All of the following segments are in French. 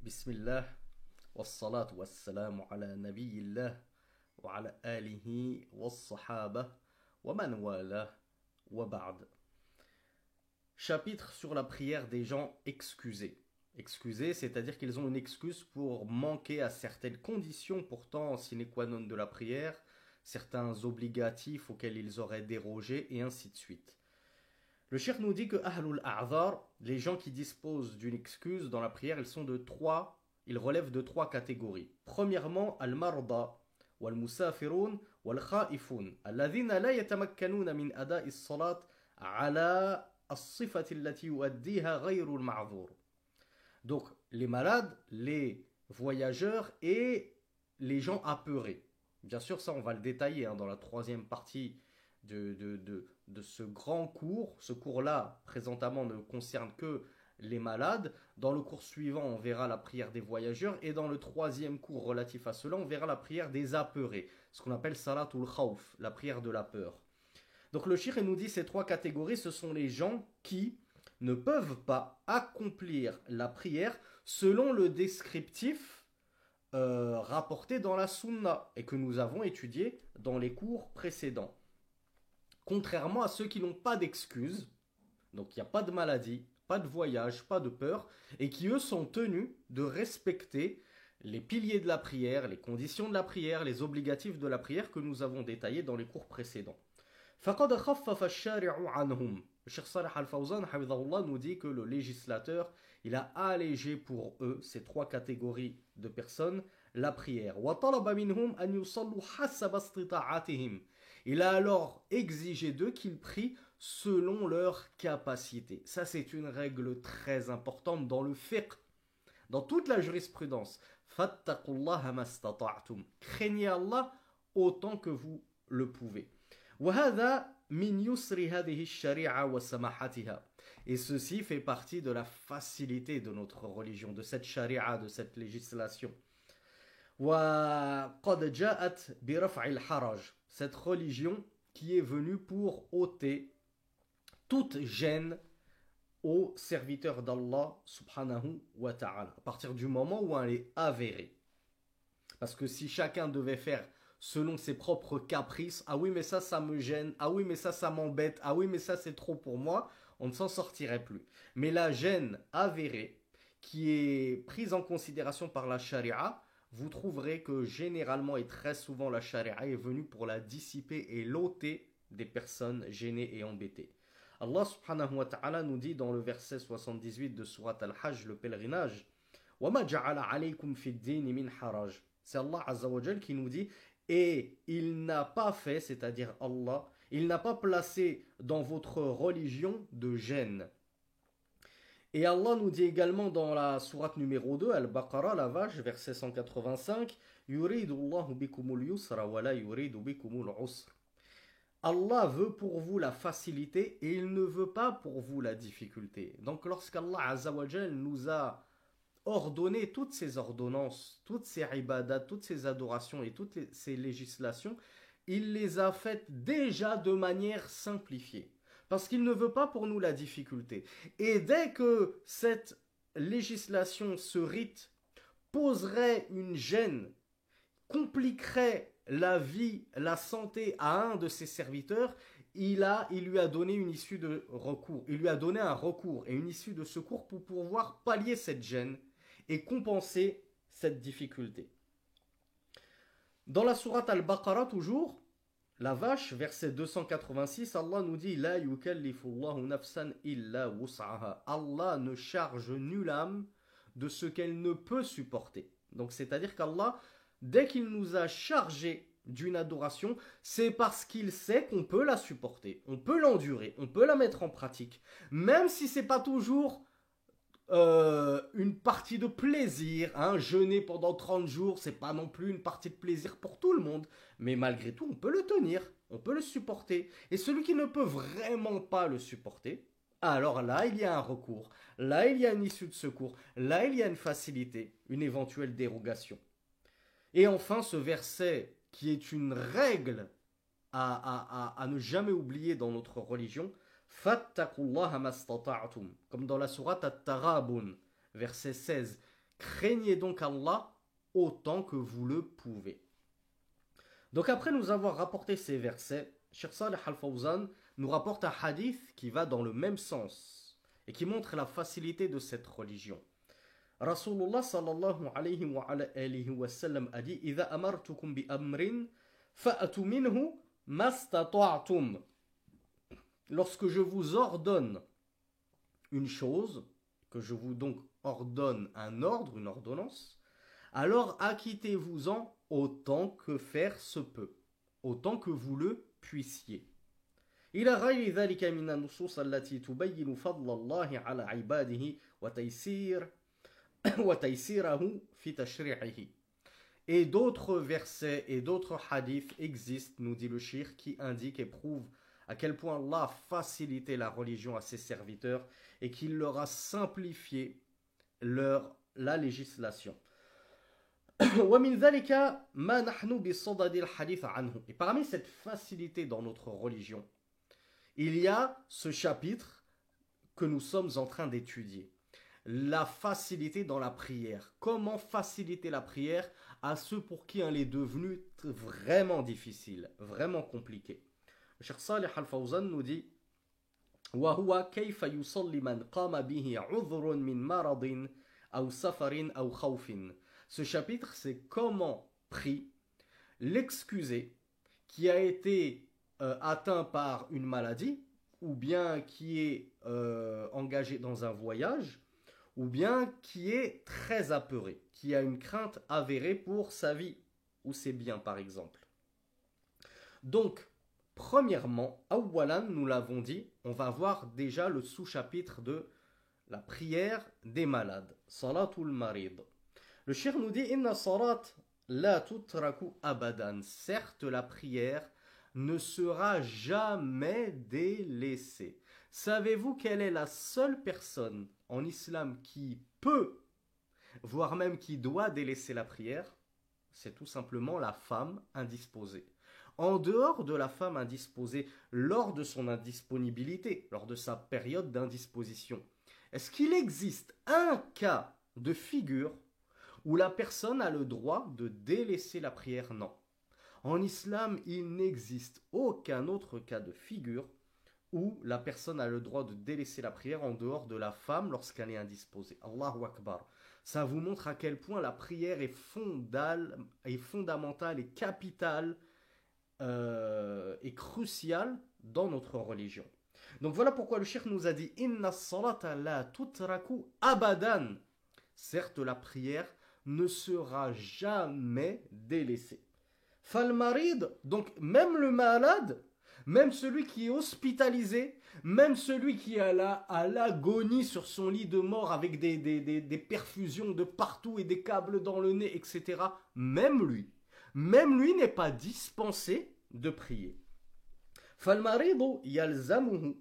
Bismillah, wassalatu wassalamu ala nabiyillah, wa ala alihi wassahaba, wa man wala, wa ba'd. Chapitre sur la prière des gens excusés. Excusés, c'est-à-dire qu'ils ont une excuse pour manquer à certaines conditions pourtant sine qua non de la prière, certains obligatifs auxquels ils auraient dérogé, et ainsi de suite. Le cheikh nous dit que Ahlul A'zar, les gens qui disposent d'une excuse dans la prière, ils relèvent de trois catégories. Premièrement, Al-Marda, wal-Musafirun, wal-Khaifun, alladhina la yatamakkanuna min ada'i as-salat ala as-sifati allati yuaddiha ghayru al-ma'dhur. Donc, les malades, les voyageurs et les gens apeurés. Bien sûr, ça on va le détailler dans la troisième partie de ce grand cours. Ce cours-là, présentement, ne concerne que les malades. Dans le cours suivant, on verra la prière des voyageurs. Et dans le troisième cours relatif à cela, on verra la prière des apeurés. Ce qu'on appelle Salatul Khawf, la prière de la peur. Donc le cheikh nous dit ces trois catégories, ce sont les gens qui ne peuvent pas accomplir la prière selon le descriptif rapporté dans la Sunna et que nous avons étudié dans les cours précédents. Contrairement à ceux qui n'ont pas d'excuses, donc il n'y a pas de maladie, pas de voyage, pas de peur, et qui eux sont tenus de respecter les piliers de la prière, les conditions de la prière, les obligatifs de la prière que nous avons détaillés dans les cours précédents. فَقَدْ خَفَّفَ الشَّارِعُ عَنْهُمْ. Le Cheikh Salih Al-Fawzan nous dit que le législateur, il a allégé pour eux, ces trois catégories de personnes, la prière. وَطَلَبَ مِنْهُمْ أَنْ يُصَلُّوا حَسَبَ اسْتِطَاعَتِهِمْ. Il a alors exigé d'eux qu'ils prient selon leur capacité. Ça, c'est une règle très importante dans le fiqh, dans toute la jurisprudence. فَاتَّقُوا اللَّهَ مَا اسْتَطَعْتُمْ. Craignez Allah autant que vous le pouvez. وَهَذَا مِنْ يُسْرِ هَذِهِ الشَّرِيعَةِ وَسَمَاحَتِهَا. Et ceci fait partie de la facilité de notre religion, de cette sharia, de cette législation. وَقَدْ جَاءَتْ بِرَفْعِ الْحَرَجِ. Cette religion qui est venue pour ôter toute gêne aux serviteurs d'Allah subhanahu wa ta'ala, à partir du moment où elle est avérée. Parce que si chacun devait faire selon ses propres caprices, ah oui mais ça me gêne, ah oui mais ça m'embête, ah oui mais ça c'est trop pour moi, on ne s'en sortirait plus. Mais la gêne avérée, qui est prise en considération par la charia, vous trouverez que généralement et très souvent la charia est venue pour la dissiper et l'ôter des personnes gênées et embêtées. Allah subhanahu wa ta'ala nous dit dans le verset 78 de Surat Al-Hajj, le pèlerinage, وَمَا جَعَلَ عَلَيْكُمْ فِي الدِّينِ مِنْ حَرَجٍ. C'est Allah Azza wa Jal qui nous dit, et il n'a pas fait, c'est-à-dire Allah, il n'a pas placé dans votre religion de gêne. Et Allah nous dit également dans la sourate numéro 2, Al-Baqarah, la vache, verset 185, يُرِيدُ اللَّهُ بِكُمُ الْيُسْرَ وَلَا يُرِيدُ بِكُمُ الْعُسْرَ. Allah veut pour vous la facilité et il ne veut pas pour vous la difficulté. Donc lorsqu'Allah Azza wa Jal nous a ordonné toutes ces ordonnances, toutes ces ibadat, toutes ces adorations et toutes ces législations, il les a faites déjà de manière simplifiée. Parce qu'il ne veut pas pour nous la difficulté. Et dès que cette législation, ce rite, poserait une gêne, compliquerait la vie, la santé à un de ses serviteurs, il lui a donné une issue de recours. Il lui a donné un recours et une issue de secours pour pouvoir pallier cette gêne et compenser cette difficulté. Dans la sourate Al-Baqarah toujours, la vache, verset 286, Allah nous dit La yukallifullahu nafsan illa wus'aha. Allah ne charge nulle âme de ce qu'elle ne peut supporter. Donc c'est-à-dire qu'Allah, dès qu'il nous a chargé d'une adoration, c'est parce qu'il sait qu'on peut la supporter, on peut l'endurer, on peut la mettre en pratique, même si c'est pas toujours une partie de plaisir, jeûner pendant 30 jours, c'est pas non plus une partie de plaisir pour tout le monde, mais malgré tout, on peut le tenir, on peut le supporter. Et celui qui ne peut vraiment pas le supporter, alors là, il y a un recours, là, il y a une issue de secours, là, il y a une facilité, une éventuelle dérogation. Et enfin, ce verset qui est une règle à ne jamais oublier dans notre religion, Fattaqullaha mastata'tum, comme dans la sourate At-Taghabun, verset 16. Craignez donc Allah autant que vous le pouvez. Donc après nous avoir rapporté ces versets, Cheikh Saleh Al-Fawzan nous rapporte un hadith qui va dans le même sens et qui montre la facilité de cette religion. Rasulullah sallallahu alayhi wa alihi wa sallam a dit إِذَا أَمَرْتُكُمْ بِأَمْرٍ فَأَتُوا مِنْهُ مَا اسْتَطَعْتُمْ. Lorsque je vous ordonne une chose, que je vous donc ordonne un ordre, une ordonnance, alors acquittez-vous-en autant que faire se peut, autant que vous le puissiez. إلى غير ذلك من النصوص التي تبين فضل الله على عباده وتيسيره في تشريعه. Et d'autres versets et d'autres hadiths existent, nous dit le shir, qui indiquent et prouvent à quel point Allah a facilité la religion à ses serviteurs et qu'il leur a simplifié la législation. ومن ذلك ما نحن بصدد الحديث عنه. Et parmi cette facilité dans notre religion, il y a ce chapitre que nous sommes en train d'étudier. La facilité dans la prière. Comment faciliter la prière à ceux pour qui elle est devenue vraiment difficile, vraiment compliquée. Le Cheikh Saleh Al-Fawzan nous dit وهو كيف يصلي من قام به عذر من مرض أو سفر أو خوف. Ce chapitre, c'est comment prie l'excusé qui a été atteint par une maladie, ou bien qui est engagé dans un voyage, ou bien qui est très apeuré, qui a une crainte avérée pour sa vie ou ses biens par exemple. Donc, premièrement, Awalan, nous l'avons dit, on va voir déjà le sous-chapitre de la prière des malades, Salatul Marid. Le shir nous dit Inna salat la tutraku abadan. Certes, la prière ne sera jamais délaissée. Savez-vous quelle est la seule personne en islam qui peut, voire même qui doit délaisser la prière? C'est tout simplement la femme indisposée. En dehors de la femme indisposée, lors de son indisponibilité, lors de sa période d'indisposition, est-ce qu'il existe un cas de figure où la personne a le droit de délaisser la prière? Non. En islam, il n'existe aucun autre cas de figure où la personne a le droit de délaisser la prière en dehors de la femme lorsqu'elle est indisposée. Allahu Akbar. Ça vous montre à quel point la prière est fondamentale et capitale et cruciale dans notre religion. Donc voilà pourquoi le cheikh nous a dit Inna salata la tutraku abadan. Certes, la prière ne sera jamais délaissé. Falmarid, donc même le malade, même celui qui est hospitalisé, même celui qui est à l'agonie sur son lit de mort avec des perfusions de partout et des câbles dans le nez, etc., même lui n'est pas dispensé de prier. Falmaridu yalzamuhu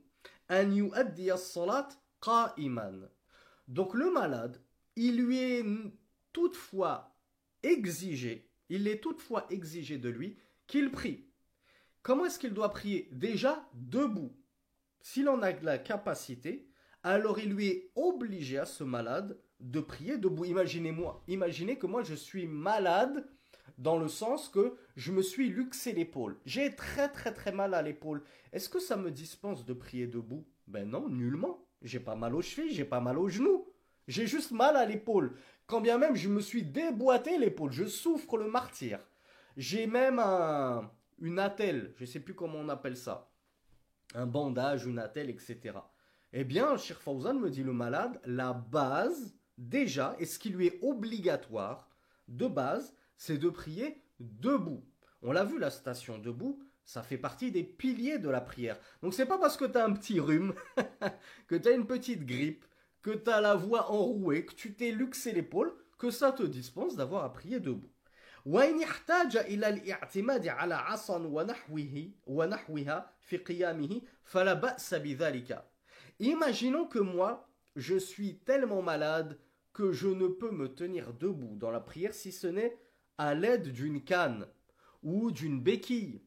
an yuaddi as-salat qa'iman. Donc le malade, il est toutefois exigé de lui qu'il prie. Comment est-ce qu'il doit prier? Déjà debout. S'il en a la capacité, alors il lui est obligé à ce malade de prier debout. Imaginez que moi je suis malade dans le sens que je me suis luxé l'épaule. J'ai très très très mal à l'épaule. Est-ce que ça me dispense de prier debout? Ben non, nullement. J'ai pas mal aux chevilles, j'ai pas mal aux genoux. J'ai juste mal à l'épaule. Quand bien même je me suis déboîté l'épaule, je souffre le martyre. J'ai même une attelle, je ne sais plus comment on appelle ça, un bandage, une attelle, etc. Eh bien, Cheikh Fawzan me dit le malade, la base, déjà, et ce qui lui est obligatoire, de base, c'est de prier debout. On l'a vu, la station debout, ça fait partie des piliers de la prière. Donc c'est pas parce que tu as un petit rhume, que tu as une petite grippe, que tu as la voix enrouée, que tu t'es luxé l'épaule, que ça te dispense d'avoir à prier debout. وإن احتاج إلى الاعتماد على عصا ونحوها في قيامه فلا بأس بذلك. Imaginons que moi, je suis tellement malade que je ne peux me tenir debout dans la prière si ce n'est à l'aide d'une canne ou d'une béquille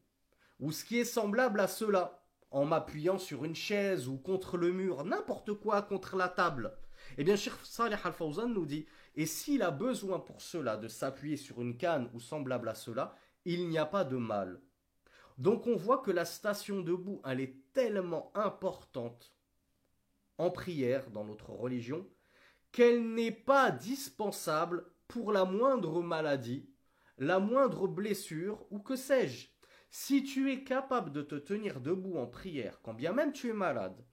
ou ce qui est semblable à cela, en m'appuyant sur une chaise ou contre le mur, n'importe quoi, contre la table. Eh bien, Cheikh Saleh Al-Fawzan nous dit, et s'il a besoin pour cela de s'appuyer sur une canne ou semblable à cela, il n'y a pas de mal. Donc on voit que la station debout, elle est tellement importante en prière dans notre religion, qu'elle n'est pas dispensable pour la moindre maladie, la moindre blessure ou que sais-je. Si tu es capable de te tenir debout en prière, quand bien même tu es malade,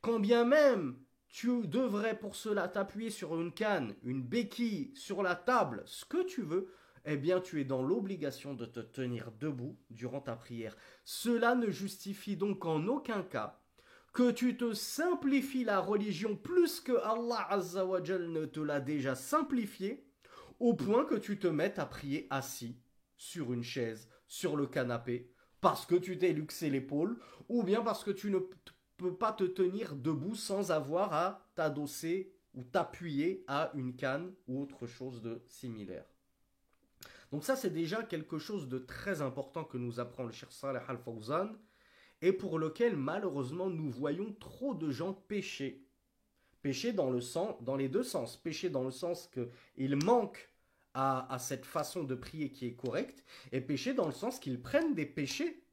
quand bien même tu devrais pour cela t'appuyer sur une canne, une béquille, sur la table, ce que tu veux, eh bien tu es dans l'obligation de te tenir debout durant ta prière. Cela ne justifie donc en aucun cas que tu te simplifies la religion plus que Allah Azza wa Jal ne te l'a déjà simplifié, au point que tu te mettes à prier assis, sur une chaise, sur le canapé, parce que tu t'es luxé l'épaule, ou bien parce que tu ne peux pas te tenir debout sans avoir à t'adosser ou t'appuyer à une canne ou autre chose de similaire. Donc ça, c'est déjà quelque chose de très important que nous apprend le Cheikh Saleh Al-Fawzan, et pour lequel malheureusement nous voyons trop de gens pécher. Pécher dans les deux sens. Pécher dans le sens qu'ils manquent à cette façon de prier qui est correcte, et pécher dans le sens qu'ils prennent des péchés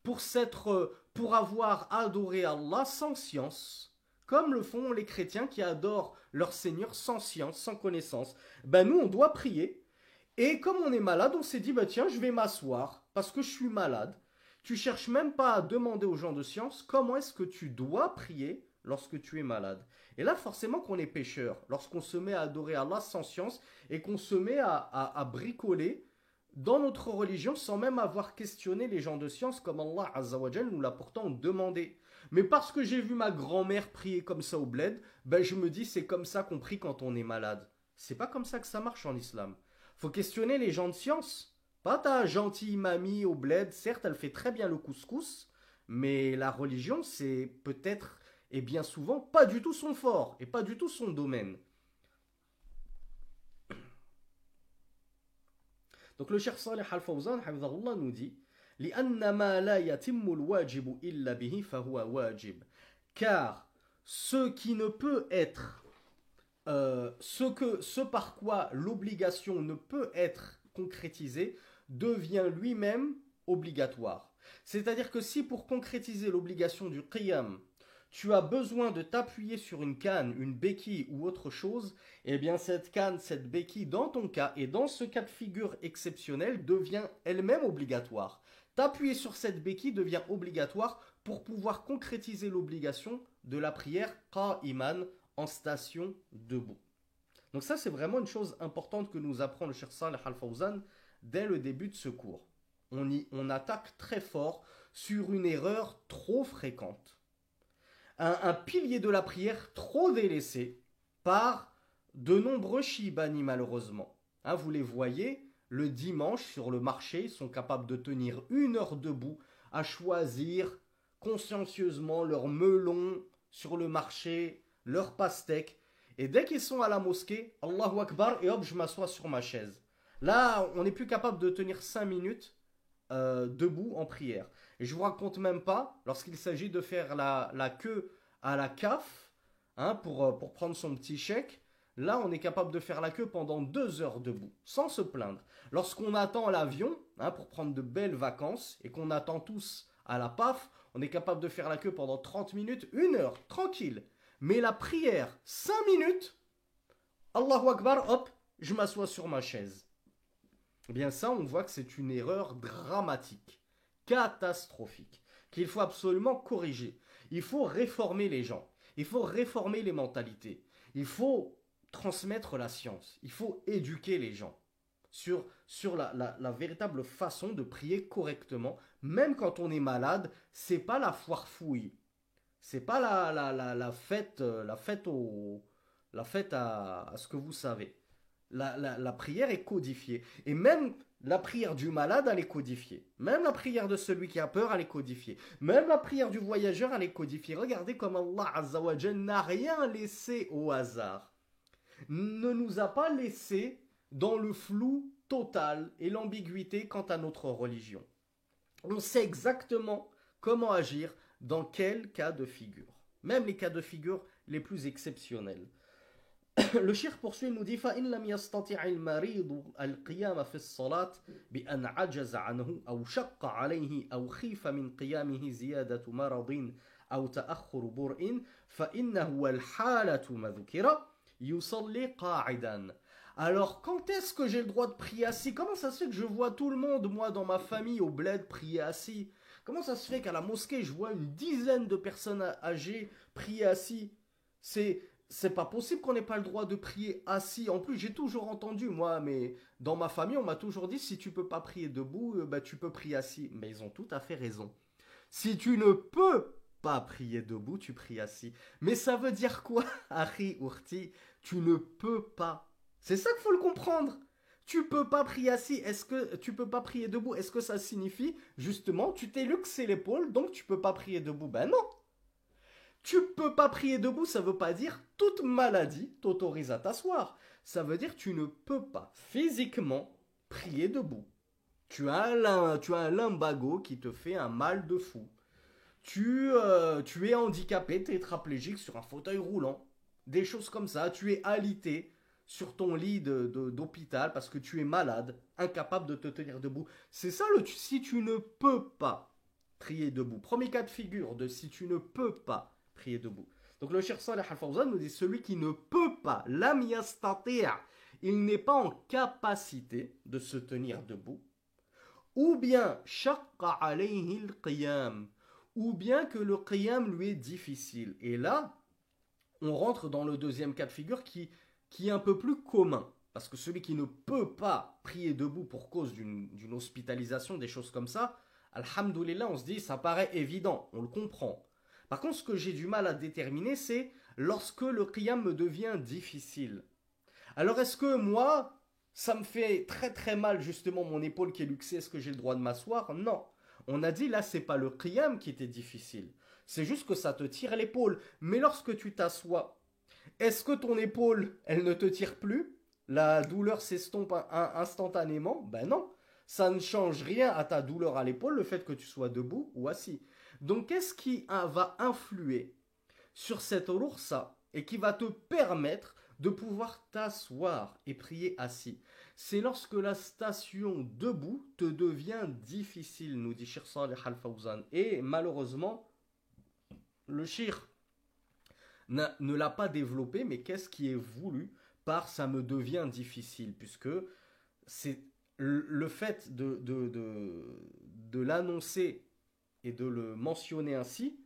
pour avoir adoré Allah sans science, comme le font les chrétiens qui adorent leur Seigneur sans science, sans connaissance. Ben nous, on doit prier, et comme on est malade, on s'est dit, bah tiens, je vais m'asseoir, parce que je suis malade. Tu cherches même pas à demander aux gens de science comment est-ce que tu dois prier lorsque tu es malade. Et là, forcément qu'on est pécheur. Lorsqu'on se met à adorer Allah sans science et qu'on se met à bricoler dans notre religion sans même avoir questionné les gens de science comme Allah Azza wa Jal nous l'a pourtant demandé. Mais parce que j'ai vu ma grand-mère prier comme ça au bled, ben je me dis c'est comme ça qu'on prie quand on est malade. C'est pas comme ça que ça marche en islam. Faut questionner les gens de science. Pas ta gentille mamie au bled, certes elle fait très bien le couscous, mais la religion c'est peut-être et bien souvent pas du tout son fort et pas du tout son domaine. Donc le Cheikh Saleh Al-Fawzan nous dit لأن ما لا يتم الواجب إلا به فهو واجب. Car ce qui ne peut être ce par quoi l'obligation ne peut être concrétisée devient lui-même obligatoire. C'est-à-dire que si pour concrétiser l'obligation du qiyam, tu as besoin de t'appuyer sur une canne, une béquille ou autre chose, eh bien cette canne, cette béquille, dans ton cas et dans ce cas de figure exceptionnel, devient elle-même obligatoire. T'appuyer sur cette béquille devient obligatoire pour pouvoir concrétiser l'obligation de la prière qa'iman, en station debout. Donc ça, c'est vraiment une chose importante que nous apprend le Cheikh Saleh Al-Fawzan dès le début de ce cours. On attaque très fort sur une erreur trop fréquente. Un pilier de la prière trop délaissé par de nombreux shibani malheureusement. Hein, vous les voyez, le dimanche sur le marché, ils sont capables de tenir 1 heure debout à choisir consciencieusement leur melon sur le marché, leur pastèque. Et dès qu'ils sont à la mosquée, Allahu Akbar, et hop, je m'assois sur ma chaise. Là, on n'est plus capable de tenir 5 minutes debout en prière. Et je vous raconte même pas, lorsqu'il s'agit de faire la queue à la CAF, hein, pour prendre son petit chèque, là, on est capable de faire la queue pendant 2 heures debout, sans se plaindre. Lorsqu'on attend l'avion, hein, pour prendre de belles vacances, et qu'on attend tous à la PAF, on est capable de faire la queue pendant 30 minutes, 1 heure, tranquille. Mais la prière, 5 minutes, Allahu Akbar, hop, je m'assois sur ma chaise. Eh bien ça, on voit que c'est une erreur dramatique, catastrophique, qu'il faut absolument corriger. Il faut réformer les gens, il faut réformer les mentalités, il faut transmettre la science, il faut éduquer les gens sur la véritable façon de prier correctement, même quand on est malade. C'est pas la foire fouille. C'est pas la fête, la fête à ce que vous savez. La prière est codifiée. Et même la prière du malade, elle est codifiée. Même la prière de celui qui a peur, elle est codifiée. Même la prière du voyageur, elle est codifiée. Regardez comme Allah Azza wa Jal n'a rien laissé au hasard. Ne nous a pas laissé dans le flou total et l'ambiguïté quant à notre religion. On sait exactement comment agir dans quel cas de figure. Même les cas de figure les plus exceptionnels. Le cheikh poursuit, il nous dit فإن لم يستطع المريض القيام في الصلاة بأن عجز عنه أو شق عليه أو خيف من قيامه زيادة مرض أو تأخر برء فإنه والحالة مذكرة يصلي قاعدا. Alors, quand est-ce que j'ai le droit de prier assis? Comment ça se fait que je vois tout le monde, moi, dans ma famille, au bled, prier assis? Comment ça se fait qu'à la mosquée, je vois une dizaine de personnes âgées prier assis? C'est pas possible qu'on n'ait pas le droit de prier assis. En plus, j'ai toujours entendu, moi, mais dans ma famille, on m'a toujours dit, si tu peux pas prier debout, bah, tu peux prier assis. Mais ils ont tout à fait raison. Si tu ne peux pas prier debout, tu pries assis. Mais ça veut dire quoi, Harry Urti? Tu ne peux pas. C'est ça qu'il faut le comprendre. Tu peux pas prier assis. Est-ce que tu peux pas prier debout? Est-ce que ça signifie justement tu t'es luxé l'épaule, donc tu peux pas prier debout? Ben non. Tu peux pas prier debout, ça veut pas dire toute maladie t'autorise à t'asseoir. Ça veut dire tu ne peux pas physiquement prier debout. Tu as un lumbago qui te fait un mal de fou. Tu es handicapé, tétraplégique sur un fauteuil roulant. Des choses comme ça. Tu es alité sur ton lit d'hôpital parce que tu es malade, incapable de te tenir debout. C'est ça si tu ne peux pas prier debout. Premier cas de figure de si tu ne peux pas prier debout. Donc le Cheikh Saleh Al-Fawzan nous dit celui qui ne peut pas, lam yastati', il n'est pas en capacité de se tenir debout, ou bien shaqqa alayhi al-qiyam, ou bien que le qiyam lui est difficile. Et là, on rentre dans le deuxième cas de figure qui est un peu plus commun. Parce que celui qui ne peut pas prier debout pour cause d'une hospitalisation, des choses comme ça, alhamdoulilah, on se dit, ça paraît évident, on le comprend. Par contre, ce que j'ai du mal à déterminer, c'est lorsque le qiyam me devient difficile. Alors, est-ce que moi, ça me fait très très mal justement mon épaule qui est luxée, est-ce que j'ai le droit de m'asseoir? Non. On a dit là, c'est pas le qiyam qui était difficile. C'est juste que ça te tire l'épaule. Mais lorsque tu t'assois, est-ce que ton épaule, elle ne te tire plus? La douleur s'estompe instantanément? Ben non. Ça ne change rien à ta douleur à l'épaule, le fait que tu sois debout ou assis. Donc qu'est-ce qui va influer sur cette roursa et qui va te permettre de pouvoir t'asseoir et prier assis? C'est lorsque la station debout te devient difficile, nous dit Cheikh Saleh Al-Fawzan. Et malheureusement, le shir ne l'a pas développé, mais qu'est-ce qui est voulu par ça me devient difficile? Puisque c'est le fait de l'annoncer et de le mentionner ainsi,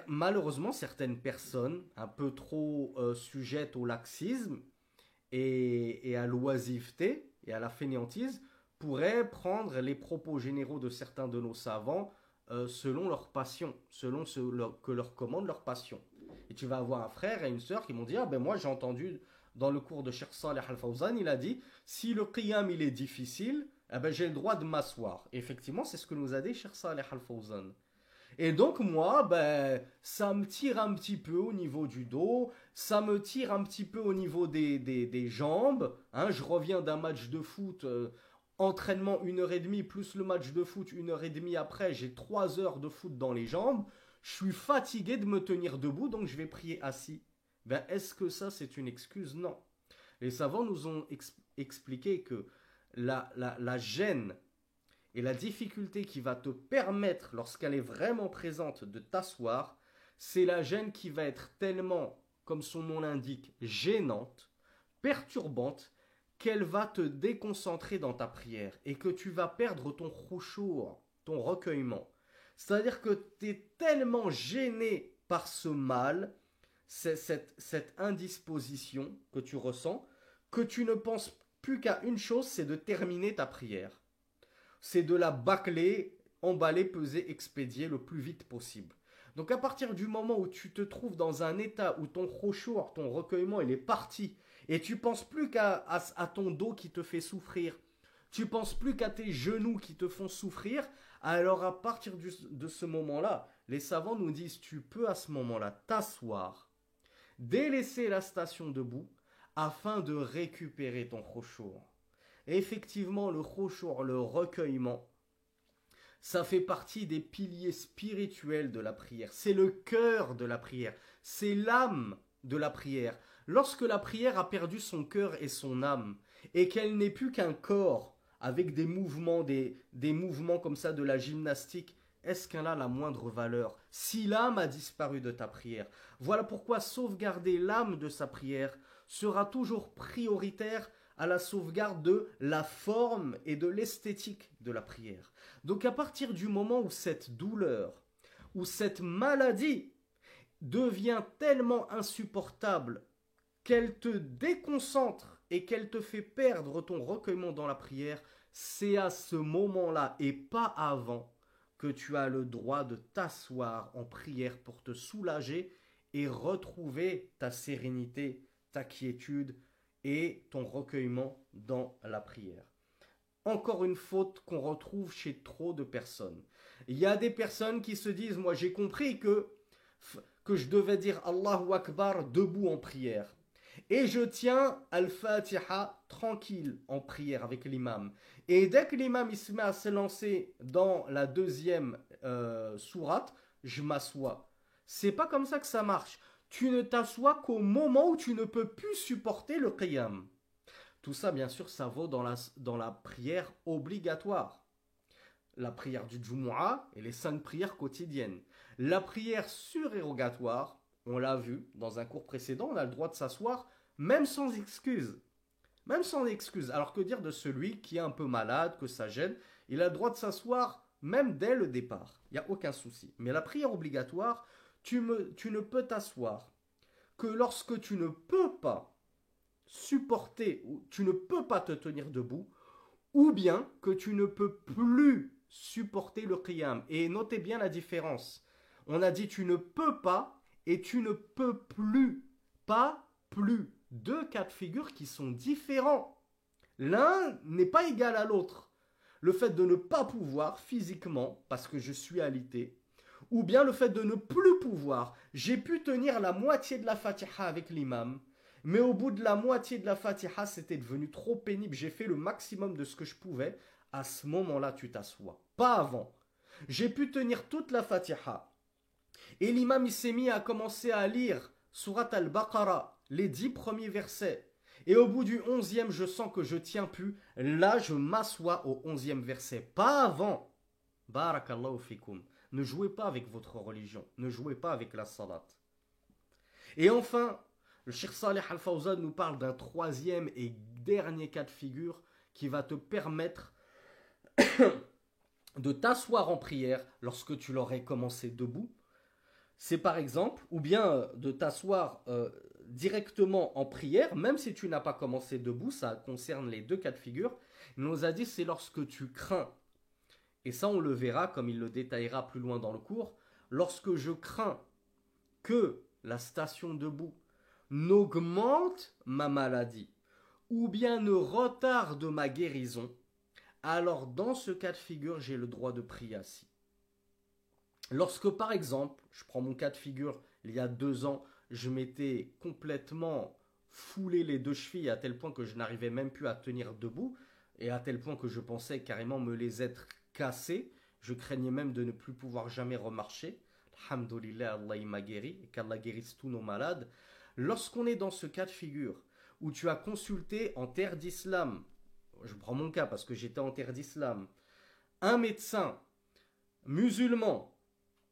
malheureusement, certaines personnes un peu trop sujettes au laxisme et à l'oisiveté et à la fainéantise pourraient prendre les propos généraux de certains de nos savants selon leur passion, selon que leur commande leur passion. Et tu vas avoir un frère et une sœur qui m'ont dit, ah ben moi j'ai entendu dans le cours de Cheikh Saleh Al-Fawzan, il a dit, si le qiyam il est difficile, eh ben j'ai le droit de m'asseoir. Et effectivement, c'est ce que nous a dit Cheikh Saleh Al-Fawzan. Et donc moi, ben, ça me tire un petit peu au niveau du dos, ça me tire un petit peu au niveau des jambes. Hein, je reviens d'un match de foot, entraînement 1h30, plus le match de foot 1h30 après, j'ai 3 heures de foot dans les jambes. Je suis fatigué de me tenir debout, donc je vais prier assis. Ben, est-ce que ça c'est une excuse? Non. Les savants nous ont expliqué que la gêne et la difficulté qui va te permettre, lorsqu'elle est vraiment présente, de t'asseoir, c'est la gêne qui va être tellement, comme son nom l'indique, gênante, perturbante, qu'elle va te déconcentrer dans ta prière et que tu vas perdre ton khushu', ton recueillement. C'est-à-dire que tu es tellement gêné par ce mal, cette indisposition que tu ressens, que tu ne penses plus qu'à une chose, c'est de terminer ta prière. C'est de la bâcler, emballer, peser, expédier le plus vite possible. Donc à partir du moment où tu te trouves dans un état où ton khushu', ton recueillement, il est parti, et tu penses plus à ton dos qui te fait souffrir, tu penses plus qu'à tes genoux qui te font souffrir, alors à partir de ce moment-là, les savants nous disent tu peux à ce moment-là t'asseoir, délaisser la station debout, afin de récupérer ton khushu'. Et effectivement, le khushu', le recueillement, ça fait partie des piliers spirituels de la prière. C'est le cœur de la prière. C'est l'âme de la prière, lorsque la prière a perdu son cœur et son âme, et qu'elle n'est plus qu'un corps, avec des mouvements comme ça de la gymnastique, est-ce qu'elle a la moindre valeur si l'âme a disparu de ta prière? Voilà pourquoi sauvegarder l'âme de sa prière sera toujours prioritaire à la sauvegarde de la forme et de l'esthétique de la prière. Donc à partir du moment où cette douleur, où cette maladie devient tellement insupportable qu'elle te déconcentre et qu'elle te fait perdre ton recueillement dans la prière, c'est à ce moment-là et pas avant que tu as le droit de t'asseoir en prière pour te soulager et retrouver ta sérénité, ta quiétude et ton recueillement dans la prière. Encore une faute qu'on retrouve chez trop de personnes. Il y a des personnes qui se disent, moi j'ai compris que je devais dire Allahu Akbar debout en prière. Et je tiens Al-Fatiha tranquille en prière avec l'imam. Et dès que l'imam il se met à se lancer dans la deuxième sourate, je m'assois. C'est pas comme ça que ça marche. Tu ne t'assois qu'au moment où tu ne peux plus supporter le qiyam. Tout ça, bien sûr, ça vaut dans la prière obligatoire. La prière du Jumu'ah et les 5 prières quotidiennes. La prière surérogatoire, on l'a vu dans un cours précédent, on a le droit de s'asseoir même sans excuse. Même sans excuse. Alors que dire de celui qui est un peu malade, que ça gêne, il a le droit de s'asseoir même dès le départ. Il n'y a aucun souci. Mais la prière obligatoire, tu ne peux t'asseoir que lorsque tu ne peux pas supporter, ou tu ne peux pas te tenir debout, ou bien que tu ne peux plus supporter le qiyam. Et notez bien la différence. On a dit tu ne peux pas et tu ne peux plus. Pas plus. Deux cas de figure qui sont différents. L'un n'est pas égal à l'autre. Le fait de ne pas pouvoir physiquement, parce que je suis alité, ou bien le fait de ne plus pouvoir. J'ai pu tenir la moitié de la Fatiha avec l'imam, mais au bout de la moitié de la Fatiha, c'était devenu trop pénible. J'ai fait le maximum de ce que je pouvais. À ce moment-là, tu t'assois. Pas avant. J'ai pu tenir toute la Fatiha. Et l'imam, il s'est mis à commencer à lire Surat al-Baqarah, les 10 premiers versets. Et au bout du 11e, je sens que je tiens plus. Là, je m'assois au 11e verset. Pas avant. Barakallahu fikum. Ne jouez pas avec votre religion. Ne jouez pas avec la salat. Et enfin, le Cheikh Saleh Al-Fawzan nous parle d'un troisième et dernier cas de figure qui va te permettre de t'asseoir en prière lorsque tu l'aurais commencé debout. C'est par exemple, ou bien de t'asseoir directement en prière, même si tu n'as pas commencé debout, ça concerne les deux cas de figure. Il nous a dit c'est lorsque tu crains, et ça on le verra comme il le détaillera plus loin dans le cours, lorsque je crains que la station debout n'augmente ma maladie, ou bien ne retarde ma guérison, alors dans ce cas de figure, j'ai le droit de prier assis. Lorsque par exemple, je prends mon cas de figure, il y a 2 ans, je m'étais complètement foulé les 2 chevilles à tel point que je n'arrivais même plus à tenir debout, et à tel point que je pensais carrément me les être cassées, je craignais même de ne plus pouvoir jamais remarcher. Alhamdulillah, Allah il m'a guéri, et qu'Allah guérisse tous nos malades. Lorsqu'on est dans ce cas de figure, où tu as consulté en terre d'islam, je prends mon cas parce que j'étais en terre d'islam, un médecin musulman,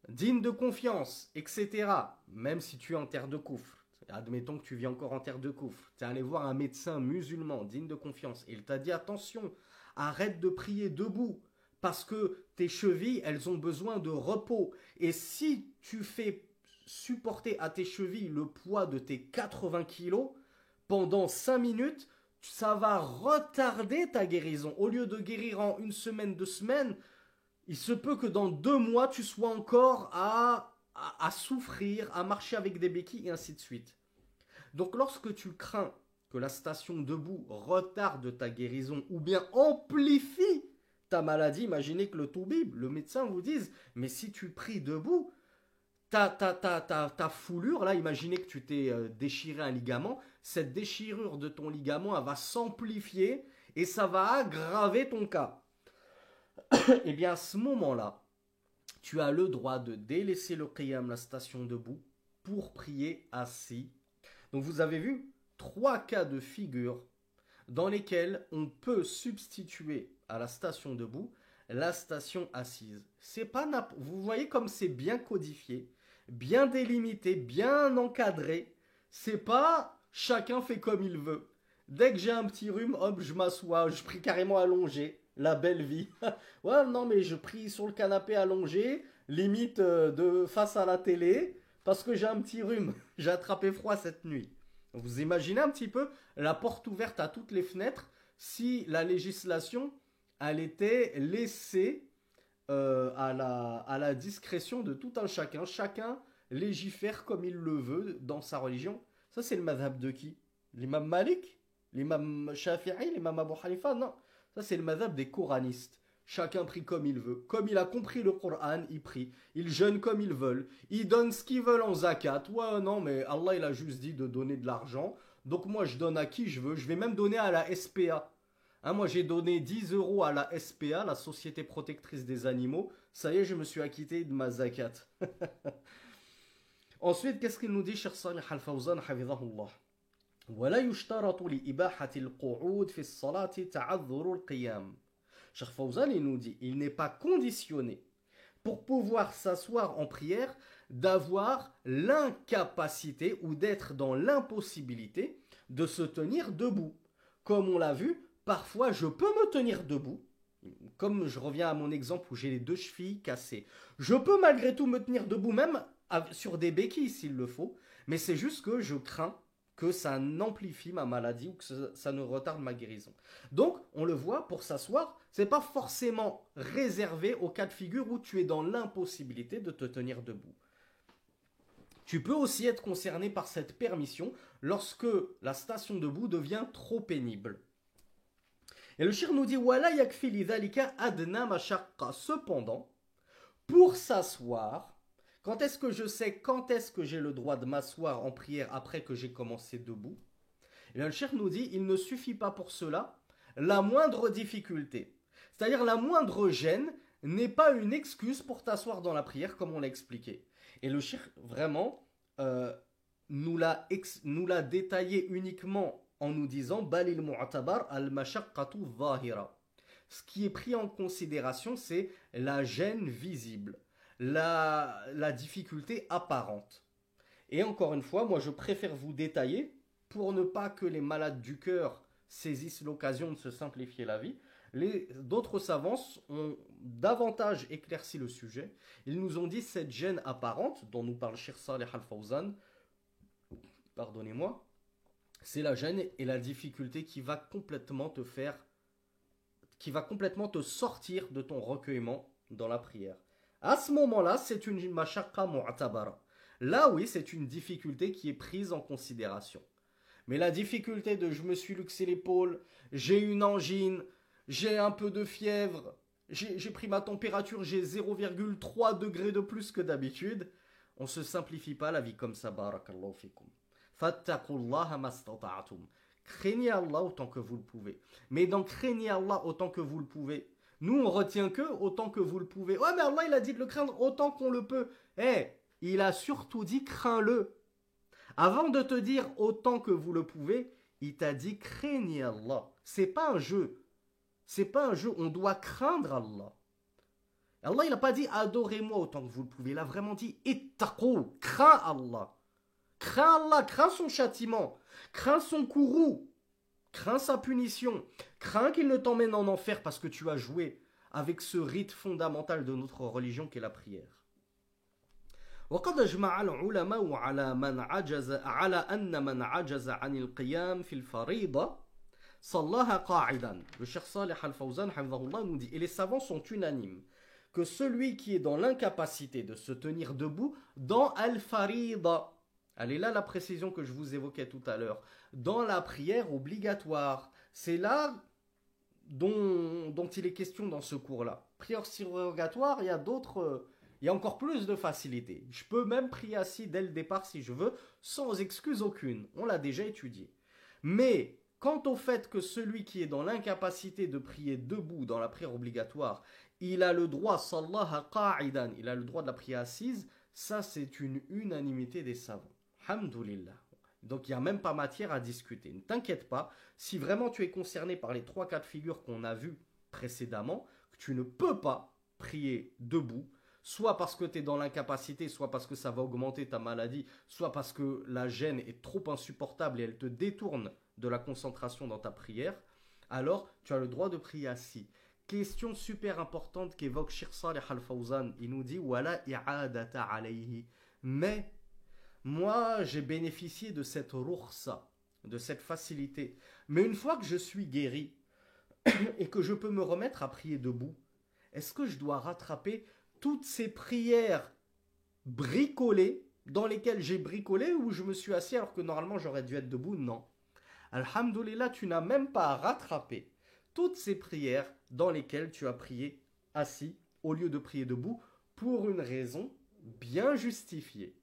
digne de confiance, etc., même si tu es en terre de Koufr, admettons que tu vis encore en terre de Koufr, tu es allé voir un médecin musulman, digne de confiance, et il t'a dit attention, arrête de prier debout, parce que tes chevilles, elles ont besoin de repos, et si tu fais supporter à tes chevilles le poids de tes 80 kilos, pendant 5 minutes, ça va retarder ta guérison. Au lieu de guérir en 1 semaine, 2 semaines, il se peut que dans 2 mois, tu sois encore à souffrir, à marcher avec des béquilles et ainsi de suite. Donc lorsque tu crains que la station debout retarde ta guérison ou bien amplifie ta maladie, imaginez que le toubib, le médecin vous dise, mais si tu pries debout, ta foulure, là, imaginez que tu t'es déchiré un ligament, cette déchirure de ton ligament, elle va s'amplifier et ça va aggraver ton cas. Et bien à ce moment-là, tu as le droit de délaisser le qiyam, la station debout, pour prier assis. Donc vous avez vu 3 cas de figure dans lesquels on peut substituer à la station debout la station assise. C'est pas vous voyez comme c'est bien codifié, bien délimité, bien encadré. C'est pas chacun fait comme il veut. Dès que j'ai un petit rhume, hop, je m'assois, je prie carrément allongé. La belle vie. Ouais, non, mais je prie sur le canapé allongé, limite de face à la télé, parce que j'ai un petit rhume. J'ai attrapé froid cette nuit. Vous imaginez un petit peu la porte ouverte à toutes les fenêtres si la législation, elle était laissée à la discrétion de tout un chacun. Chacun légifère comme il le veut dans sa religion. Ça, c'est le madhab de qui? L'imam Malik? L'imam Shafi'i? L'imam Abu Hanifa? Non. Ça, c'est le madhab des coranistes. Chacun prie comme il veut. Comme il a compris le Coran, il prie. Ils jeûnent comme ils veulent. Ils donnent ce qu'ils veulent en zakat. Ouais, non, mais Allah, il a juste dit de donner de l'argent. Donc moi, je donne à qui je veux. Je vais même donner à la SPA. Hein, moi, j'ai donné 10 euros à la SPA, la Société Protectrice des Animaux. Ça y est, je me suis acquitté de ma zakat. Ensuite, qu'est-ce qu'il nous dit, Cheikh Salih Al-Fawzan, hafidhahullah. ولا يشترط لإباحة القعود في الصلاة تعذر القيام. Cheikh Fawzan, il nous dit, il n'est pas conditionné pour pouvoir s'asseoir en prière d'avoir l'incapacité ou d'être dans l'impossibilité de se tenir debout. Comme on l'a vu, parfois je peux me tenir debout. Comme je reviens à mon exemple où j'ai les 2 chevilles cassées. Je peux malgré tout me tenir debout, même sur des béquilles s'il le faut. Mais c'est juste que je crains que ça n'amplifie ma maladie ou que ça ne retarde ma guérison. Donc, on le voit, pour s'asseoir, c'est pas forcément réservé au cas de figure où tu es dans l'impossibilité de te tenir debout. Tu peux aussi être concerné par cette permission lorsque la station debout devient trop pénible. Et le shir nous dit Wala yakfi lidhalika adna mashaqqa. Cependant, pour s'asseoir, quand est-ce que je sais quand est-ce que j'ai le droit de m'asseoir en prière après que j'ai commencé debout? Et le shir nous dit il ne suffit pas pour cela la moindre difficulté. C'est-à-dire la moindre gêne n'est pas une excuse pour t'asseoir dans la prière comme on l'a expliqué. Et le shir vraiment nous l'a détaillé uniquement en nous disant Balil mu'tabar al-mashaqqatu zahira. Ce qui est pris en considération, c'est la gêne visible, la difficulté apparente. Et encore une fois, moi je préfère vous détailler pour ne pas que les malades du cœur saisissent l'occasion de se simplifier la vie. D'autres savants ont davantage éclairci le sujet. Ils nous ont dit cette gêne apparente dont nous parle Cheikh Salih Al-Fawzan, pardonnez-moi, c'est la gêne et la difficulté qui va complètement te sortir de ton recueillement dans la prière. À ce moment-là, c'est une mashaqqa mu'tabara. Là, oui, c'est une difficulté qui est prise en considération. Mais la difficulté de je me suis luxé l'épaule, j'ai une angine, j'ai un peu de fièvre, j'ai pris ma température, j'ai 0,3 degrés de plus que d'habitude, on ne se simplifie pas la vie comme ça, barakallahu fikum. Fattaqullaha mastata'tum. Craignez Allah autant que vous le pouvez. Mais dans craignez Allah autant que vous le pouvez, nous on retient que autant que vous le pouvez. Ouais, mais Allah il a dit de le craindre autant qu'on le peut. Il a surtout dit crains-le. Avant de te dire autant que vous le pouvez, il t'a dit craignez Allah. C'est pas un jeu. C'est pas un jeu, on doit craindre Allah. Allah il n'a pas dit adorez-moi autant que vous le pouvez. Il a vraiment dit ittaqou, crains Allah. Crains Allah, crains son châtiment, crains son courroux, crains sa punition, crains qu'il ne t'emmène en enfer parce que tu as joué avec ce rite fondamental de notre religion qu'est la prière. وقد أجمع العلماء على أن من عجز عن القيام في الفريضة صلاها قاعدا. Le Cheikh Salih Al-Fawzan hafidhahullah nous dit et les savants sont unanimes que celui qui est dans l'incapacité de se tenir debout dans Al-Farida, elle est là la précision que je vous évoquais tout à l'heure, dans la prière obligatoire, c'est là dont il est question dans ce cours-là. Prière surrogatoire, il y a encore plus de facilité. Je peux même prier assis dès le départ si je veux, sans excuse aucune. On l'a déjà étudié. Mais quant au fait que celui qui est dans l'incapacité de prier debout dans la prière obligatoire, il a le droit, sallaha qa'idan, il a le droit de la prière assise, ça c'est une unanimité des savants. Alhamdulillah. Donc il n'y a même pas matière à discuter. Ne t'inquiète pas, si vraiment tu es concerné par les 3 cas de figure qu'on a vus précédemment, que tu ne peux pas prier debout, soit parce que tu es dans l'incapacité, soit parce que ça va augmenter ta maladie, soit parce que la gêne est trop insupportable et elle te détourne de la concentration dans ta prière, alors tu as le droit de prier assis. Question super importante qu'évoque Cheikh Saleh Al-Fawzan, il nous dit Wala i'adata alayhi. Mais moi, j'ai bénéficié de cette rukhsa, de cette facilité. Mais une fois que je suis guéri et que je peux me remettre à prier debout, est-ce que je dois rattraper toutes ces prières bricolées dans lesquelles j'ai bricolé ou je me suis assis alors que normalement j'aurais dû être debout? Non. Alhamdoulilah, tu n'as même pas à rattraper toutes ces prières dans lesquelles tu as prié assis au lieu de prier debout pour une raison bien justifiée.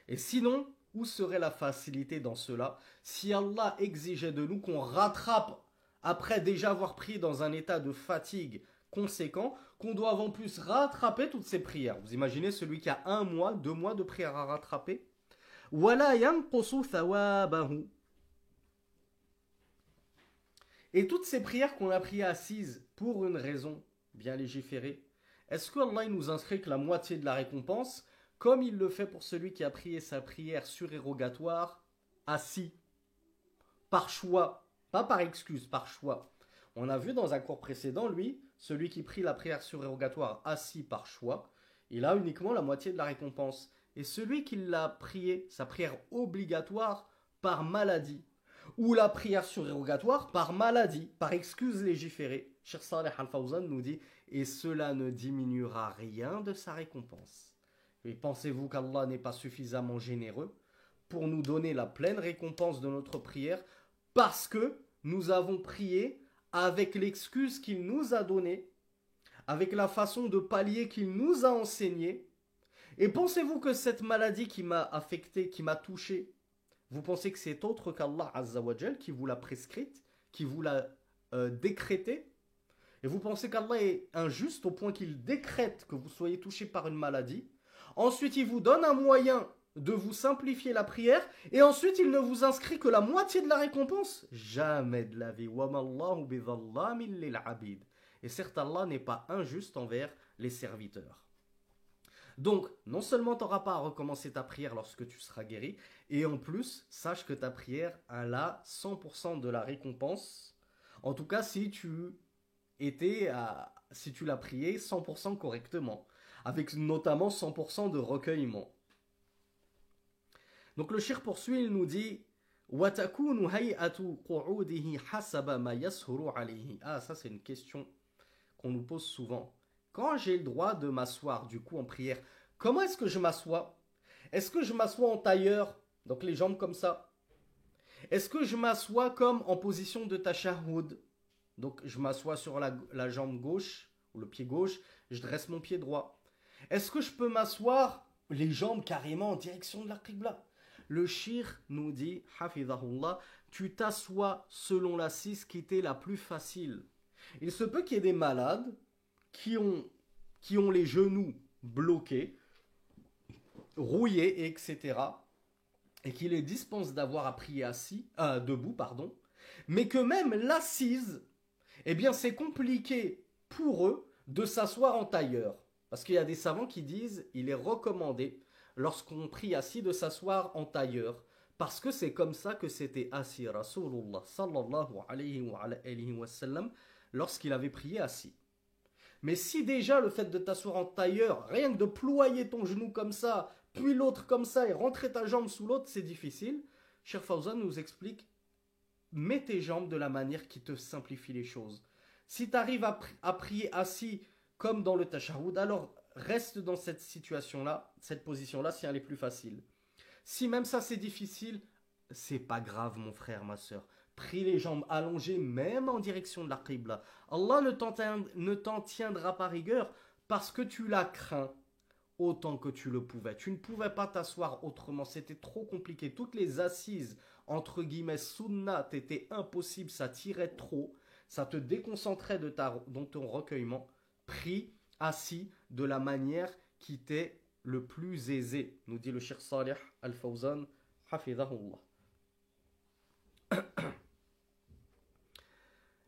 Et sinon, où serait la facilité dans cela si Allah exigeait de nous qu'on rattrape après déjà avoir prié dans un état de fatigue conséquent, qu'on doive en plus rattraper toutes ces prières? Vous imaginez celui qui a 1 mois, 2 mois de prières à rattraper? Wala yanqusu thawabahu. Et toutes ces prières qu'on a priées assises pour une raison bien légiférée, est-ce que Allah nous inscrit que la moitié de la récompense, comme il le fait pour celui qui a prié sa prière surérogatoire assis, par choix, pas par excuse, par choix? On a vu dans un cours précédent, lui, celui qui prie la prière surérogatoire assis par choix, il a uniquement la moitié de la récompense. Et celui qui l'a prié, sa prière obligatoire, par maladie, ou la prière surérogatoire par maladie, par excuse légiférée, Cheikh Saleh Al-Fawzan nous dit, et cela ne diminuera rien de sa récompense. Et pensez-vous qu'Allah n'est pas suffisamment généreux pour nous donner la pleine récompense de notre prière parce que nous avons prié avec l'excuse qu'il nous a donnée, avec la façon de pallier qu'il nous a enseigné? Et pensez-vous que cette maladie qui m'a affecté, qui m'a touché, vous pensez que c'est autre qu'Allah Azza wa Jal qui vous l'a prescrite, qui vous l'a décrété? Et vous pensez qu'Allah est injuste au point qu'il décrète que vous soyez touché par une maladie? Ensuite, il vous donne un moyen de vous simplifier la prière et ensuite il ne vous inscrit que la moitié de la récompense? Jamais de la vie. Et certes, Allah n'est pas injuste envers les serviteurs. Donc, non seulement tu n'auras pas à recommencer ta prière lorsque tu seras guéri, et en plus, sache que ta prière a là 100% de la récompense. En tout cas, si tu l'as prié 100% correctement, avec notamment 100% de recueillement. Donc le cheikh poursuit, il nous dit وَتَكُونُ هَيْئَةُ قُعُودِهِ حَسَبَ مَا يَسْهُرُ عَلَيْهِ. Ah, ça c'est une question qu'on nous pose souvent. Quand j'ai le droit de m'asseoir du coup en prière, comment est-ce que je m'assois? Est-ce que je m'assois en tailleur, donc les jambes comme ça? Est-ce que je m'assois comme en position de tashahhud? Donc je m'assois sur la jambe gauche ou le pied gauche, je dresse mon pied droit. Est-ce que je peux m'asseoir les jambes carrément en direction de la qibla? Le shir nous dit, hafidhahullah, tu t'assois selon l'assise qui était la plus facile. Il se peut qu'il y ait des malades qui ont les genoux bloqués, rouillés, etc. et qui les dispensent d'avoir à prier debout, pardon, mais que même l'assise, eh bien c'est compliqué pour eux de s'asseoir en tailleur. Parce qu'il y a des savants qui disent il est recommandé, lorsqu'on prie assis, de s'asseoir en tailleur. Parce que c'est comme ça que s'était assis Rasulullah sallallahu alayhi wa sallam lorsqu'il avait prié assis. Mais si déjà le fait de t'asseoir en tailleur, rien que de ployer ton genou comme ça, puis l'autre comme ça et rentrer ta jambe sous l'autre, c'est difficile, Cheikh Fawzan nous explique, mets tes jambes de la manière qui te simplifie les choses. Si tu arrives à prier assis comme dans le tashahhud, alors reste dans cette situation-là, cette position-là, si elle est plus facile. Si même ça c'est difficile, c'est pas grave mon frère, ma soeur. Prie les jambes allongées même en direction de la qibla. Allah ne t'en tiendra pas rigueur parce que tu la crains autant que tu le pouvais. Tu ne pouvais pas t'asseoir autrement, c'était trop compliqué. Toutes les assises, entre guillemets, sunnat, étaient impossibles, ça tirait trop, ça te déconcentrait dans ton recueillement. Prie assis de la manière qui t'est le plus aisée, nous dit le Cheikh Saleh Al-Fawzan, حفظه الله.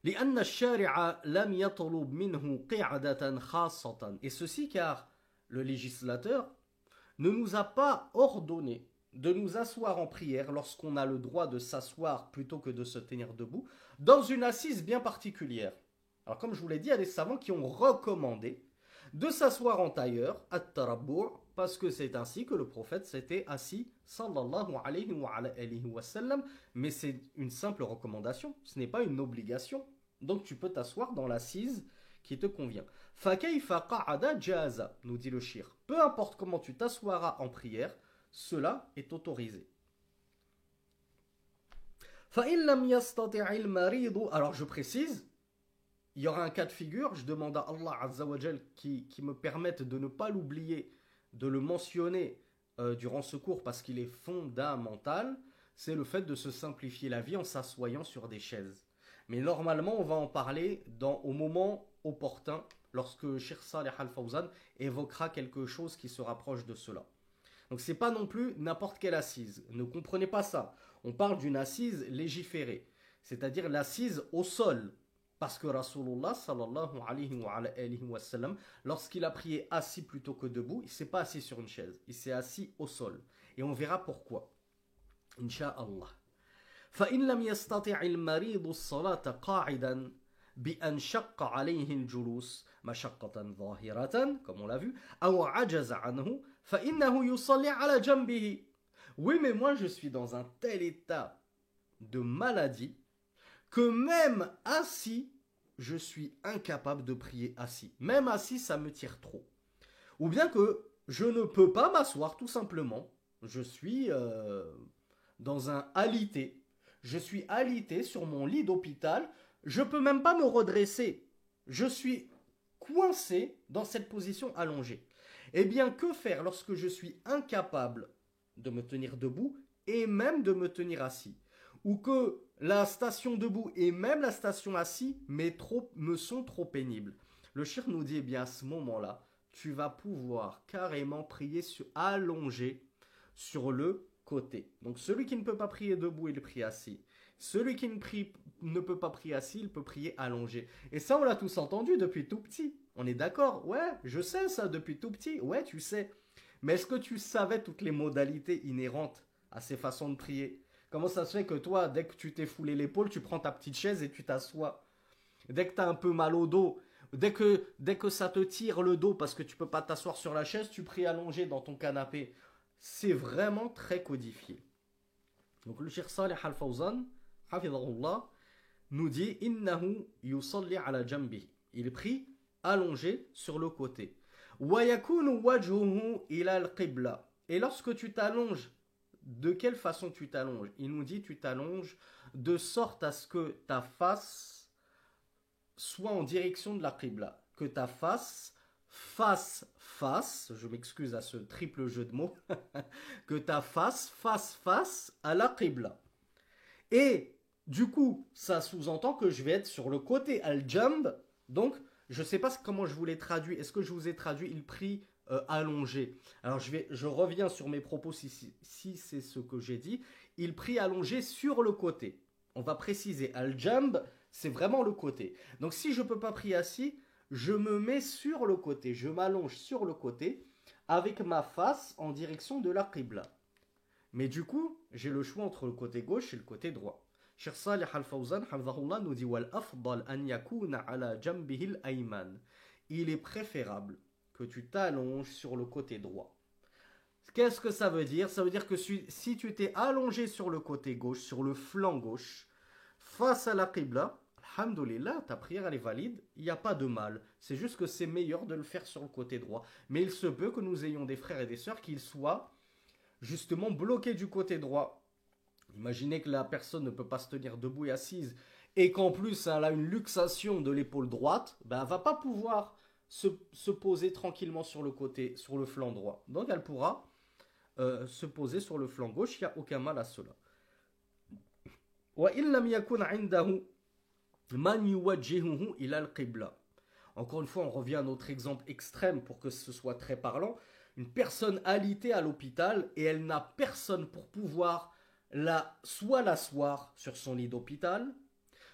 لأن الشارع لم يطلب منه قعدة خاصة. Et ceci car le législateur ne nous a pas ordonné de nous asseoir en prière lorsqu'on a le droit de s'asseoir plutôt que de se tenir debout dans une assise bien particulière. Alors comme je vous l'ai dit, il y a des savants qui ont recommandé de s'asseoir en tailleur, at-tarabbu', parce que c'est ainsi que le prophète s'était assis, sallallahu alayhi wa sallam, mais c'est une simple recommandation, ce n'est pas une obligation. Donc tu peux t'asseoir dans l'assise qui te convient. Fakayfa qa'ada jaza, nous dit le shir. Peu importe comment tu t'assoiras en prière, cela est autorisé. Fa'in lam yastati'il maridu, alors je précise, il y aura un cas de figure, je demande à Allah Azza wa Jal qui me permette de ne pas l'oublier, de le mentionner durant ce cours parce qu'il est fondamental, c'est le fait de se simplifier la vie en s'assoyant sur des chaises. Mais normalement, on va en parler au moment opportun, lorsque Cheikh Saleh Al-Fawzan évoquera quelque chose qui se rapproche de cela. Donc c'est pas non plus n'importe quelle assise, ne comprenez pas ça. On parle d'une assise légiférée, c'est-à-dire l'assise au sol. Parce que Rasulullah sallallahu alayhi wa sallam, lorsqu'il a prié assis plutôt que debout, il ne s'est pas assis sur une chaise, il s'est assis au sol. Et on verra pourquoi. Inch'Allah. فإن لم يستطع المريض الصلاة قاعدا بأن شق عليه الجلوس مشقة ظاهرة comme on l'a vu أو عجز عنه فإنه يصلي على جنبه. Oui, mais moi je suis dans un tel état de maladie que même assis, je suis incapable de prier assis. Même assis, ça me tire trop. Ou bien que je ne peux pas m'asseoir tout simplement. Je suis dans un alité. Je suis alité sur mon lit d'hôpital. Je ne peux même pas me redresser. Je suis coincé dans cette position allongée. Eh bien, que faire lorsque je suis incapable de me tenir debout et même de me tenir assis? Ou que la station debout et même la station assis me sont trop pénibles. Le shir nous dit, eh bien à ce moment-là, tu vas pouvoir carrément prier allongé sur le côté. Donc celui qui ne peut pas prier debout, il prie assis. Celui qui ne peut pas prier assis, il peut prier allongé. Et ça, on l'a tous entendu depuis tout petit. On est d'accord? Ouais, je sais ça depuis tout petit. Ouais, tu sais. Mais est-ce que tu savais toutes les modalités inhérentes à ces façons de prier? Comment ça se fait que toi, dès que tu t'es foulé l'épaule, tu prends ta petite chaise et tu t'assois? Dès que tu as un peu mal au dos, dès que ça te tire le dos parce que tu ne peux pas t'asseoir sur la chaise, tu pries allongé dans ton canapé. C'est vraiment très codifié. Donc le Cheikh Saleh Al-Fawzan, hafidhahullah, nous dit innahu yusalli ala jambihi. Il prie allongé sur le côté. Wa yakunu wajhuhu ila al-qibla. Et lorsque tu t'allonges, de quelle façon tu t'allonges? Il nous dit tu t'allonges de sorte à ce que ta face soit en direction de la qibla. Que ta face face, je m'excuse à ce triple jeu de mots, que ta face face à la qibla. Et du coup, ça sous-entend que je vais être sur le côté al-jamb. Donc, je ne sais pas comment je vous l'ai traduit. Est-ce que je vous ai traduit il prie allongé? Alors, je reviens sur mes propos si c'est ce que j'ai dit. Il prie allongé sur le côté. On va préciser. Al-jamb, c'est vraiment le côté. Donc, si je ne peux pas prier assis, je me mets sur le côté. Je m'allonge sur le côté avec ma face en direction de la qibla. Mais du coup, j'ai le choix entre le côté gauche et le côté droit. Cheikh Saleh Al-Fawzan hafidhahullah nous dit wal afdal an yakuna ala jambihi al-ayman. Il est préférable que tu t'allonges sur le côté droit. Qu'est-ce que ça veut dire? Ça veut dire que si tu t'es allongé sur le côté gauche, sur le flanc gauche, face à la qibla, alhamdoulilah, ta prière elle est valide, il n'y a pas de mal. C'est juste que c'est meilleur de le faire sur le côté droit. Mais il se peut que nous ayons des frères et des sœurs qui soient justement bloqués du côté droit. Imaginez que la personne ne peut pas se tenir debout et assise et qu'en plus elle a une luxation de l'épaule droite, ben elle ne va pas pouvoir se poser tranquillement sur le côté, sur le flanc droit. Donc elle pourra se poser sur le flanc gauche, il n'y a aucun mal à cela. Encore une fois, on revient à notre exemple extrême pour que ce soit très parlant. une personne alitée à l'hôpital et elle n'a personne pour pouvoir soit l'asseoir sur son lit d'hôpital,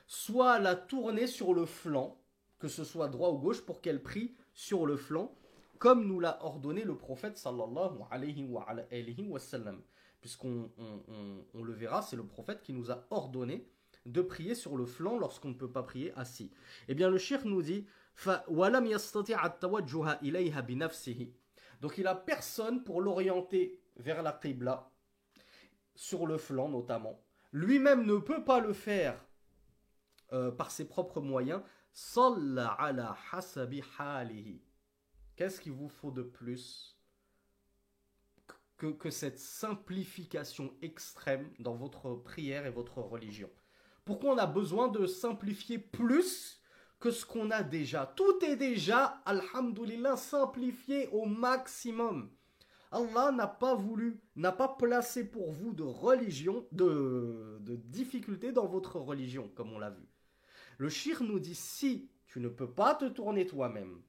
soit la tourner sur le flanc, que ce soit droit ou gauche, pour qu'elle prie sur le flanc, comme nous l'a ordonné le prophète sallallahu alayhi wa sallam. Puisqu'on le verra, c'est le prophète qui nous a ordonné de prier sur le flanc lorsqu'on ne peut pas prier assis. Eh bien, le cheikh nous dit donc il a personne pour l'orienter vers la qibla, sur le flanc notamment. Lui-même ne peut pas le faire par ses propres moyens. Salla ala hasabi halihi. Qu'est-ce qu'il vous faut de plus que cette simplification extrême dans votre prière et votre religion? Pourquoi on a besoin de simplifier plus que ce qu'on a déjà? Tout est déjà, alhamdoulilah, simplifié au maximum. Allah n'a pas placé pour vous de religion, de difficulté dans votre religion, comme on l'a vu. Le shir nous dit, si tu ne peux pas te tourner toi-même,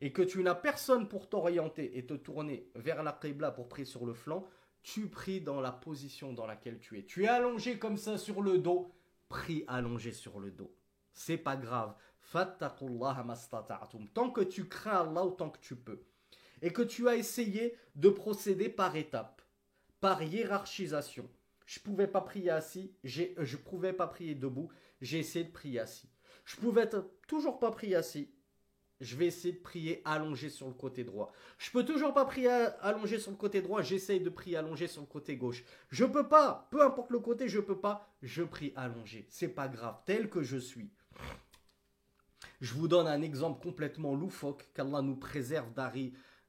et que tu n'as personne pour t'orienter et te tourner vers la qibla pour prier sur le flanc, tu pries dans la position dans laquelle tu es. Tu es allongé comme ça sur le dos, prie allongé sur le dos. C'est pas grave. Fattaqullaha mastata'tum. Tant que tu crains Allah autant que tu peux. Et que tu as essayé de procéder par étapes, par hiérarchisation. Je pouvais pas prier assis, je pouvais pas prier debout, j'ai essayé de prier assis. Je pouvais toujours pas prier assis, je vais essayer de prier allongé sur le côté droit. Je peux toujours pas prier allongé sur le côté droit, j'essaye de prier allongé sur le côté gauche. Je peux pas, peu importe le côté, je peux pas, je prie allongé. C'est pas grave, tel que je suis. Je vous donne un exemple complètement loufoque, qu'Allah nous préserve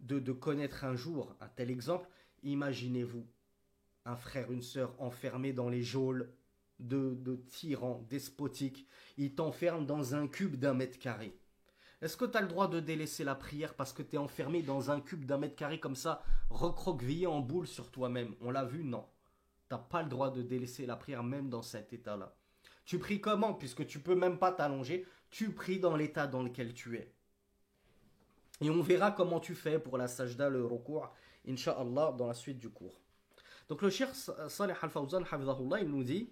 de connaître un jour un tel exemple. Imaginez-vous un frère, une sœur enfermés dans les geôles de tyrans despotiques. Ils t'enferment dans un cube d'1 mètre carré. Est-ce que tu as le droit de délaisser la prière parce que tu es enfermé dans un cube d'1 mètre carré comme ça, recroquevillé en boule sur toi-même? On l'a vu? Non. Tu n'as pas le droit de délaisser la prière même dans cet état-là. Tu pries comment? Puisque tu peux même pas t'allonger, tu pries dans l'état dans lequel tu es. Et on verra comment tu fais pour la sajda, le recours, Inch'Allah, dans la suite du cours. Donc le cheikh Salih al-Fawzan, hafidhahullah, il nous dit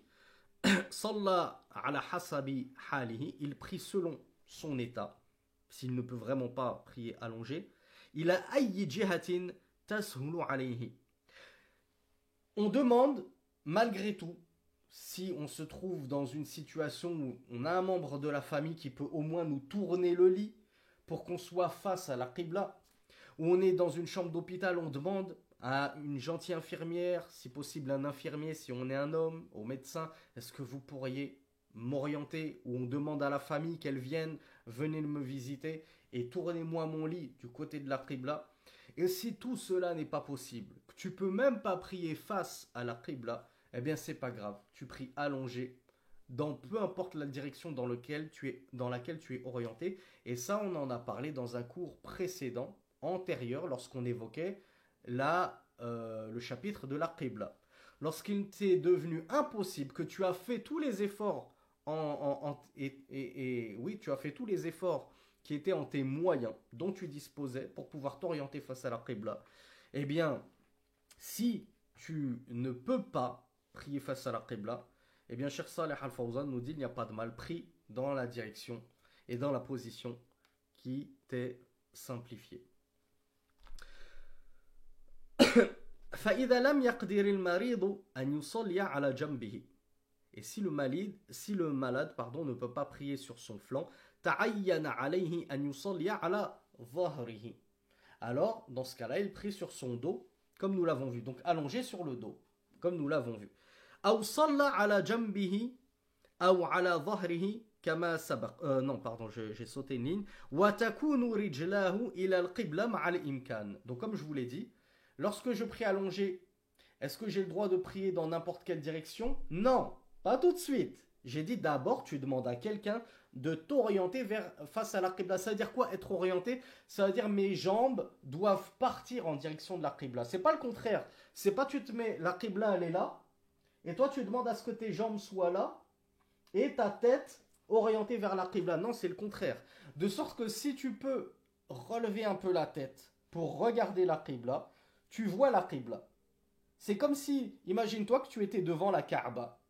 Salla ala hasabi halihi, il prie selon son état, s'il ne peut vraiment pas prier allongé. Il a ayyi jihatin tashulu alayhi. On demande, malgré tout, si on se trouve dans une situation où on a un membre de la famille qui peut au moins nous tourner le lit pour qu'on soit face à la qibla, où on est dans une chambre d'hôpital, on demande à une gentille infirmière, si possible un infirmier, si on est un homme, au médecin, est-ce que vous pourriez m'orienter? Ou on demande à la famille qu'elle vienne, venez me visiter et tournez-moi mon lit du côté de la qibla. Et si tout cela n'est pas possible, que tu peux même pas prier face à la qibla, eh bien c'est pas grave, tu pries allongé, dans peu importe la direction dans laquelle tu es orienté. Et ça, on en a parlé dans un cours précédent, antérieur, lorsqu'on évoquait le chapitre de la qibla. Lorsqu'il t'est devenu impossible, que tu as fait tous les efforts oui, tu as fait tous les efforts qui étaient en tes moyens dont tu disposais pour pouvoir t'orienter face à la qibla, eh bien, si tu ne peux pas prier face à la qibla, eh bien, Cheikh Salih al-Fawzan nous dit il n'y a pas de mal, prie dans la direction et dans la position qui t'est simplifiée. فإذا لم يقدر المريض أن يصلي على جنبه. Et si le malade ne peut pas prier sur son flanc, تعين عليه أن يصلي على ظهره. Alors, dans ce cas-là, il prie sur son dos, comme nous l'avons vu. Donc, allongé sur le dos, comme nous l'avons vu. أو صلى على جنبه أو على ظهره كما سبق. Non, pardon, j'ai sauté une ligne. وتكون رجلاه إلى القبلة مع الإمكان. Donc, comme je vous l'ai dit, lorsque je prie allongé, est-ce que j'ai le droit de prier dans n'importe quelle direction? Non, pas tout de suite. J'ai dit d'abord, tu demandes à quelqu'un de t'orienter face à la qibla. Ça veut dire quoi, être orienté? Ça veut dire mes jambes doivent partir en direction de la qibla. C'est pas le contraire. C'est pas tu te mets, la qibla elle est là, et toi tu demandes à ce que tes jambes soient là, et ta tête orientée vers la qibla. Non, c'est le contraire. De sorte que si tu peux relever un peu la tête pour regarder la qibla, tu vois la Qibla. C'est comme si, imagine-toi que tu étais devant la Kaaba.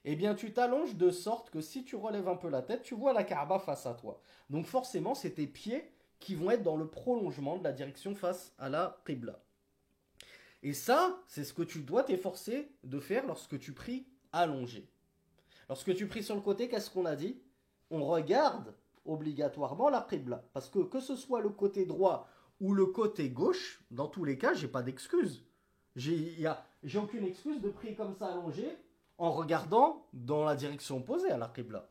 Eh bien, tu t'allonges de sorte que si tu relèves un peu la tête, tu vois la Kaaba face à toi. Donc forcément, c'est tes pieds qui vont être dans le prolongement de la direction face à la Qibla. Et ça, c'est ce que tu dois t'efforcer de faire lorsque tu pries allongé. Lorsque tu pries sur le côté, qu'est-ce qu'on a dit? On regarde obligatoirement la Qibla. Parce que ce soit le côté droit ou le côté gauche, dans tous les cas, j'ai pas d'excuse. J'ai aucune excuse de prier comme ça allongé en regardant dans la direction opposée à la Qibla.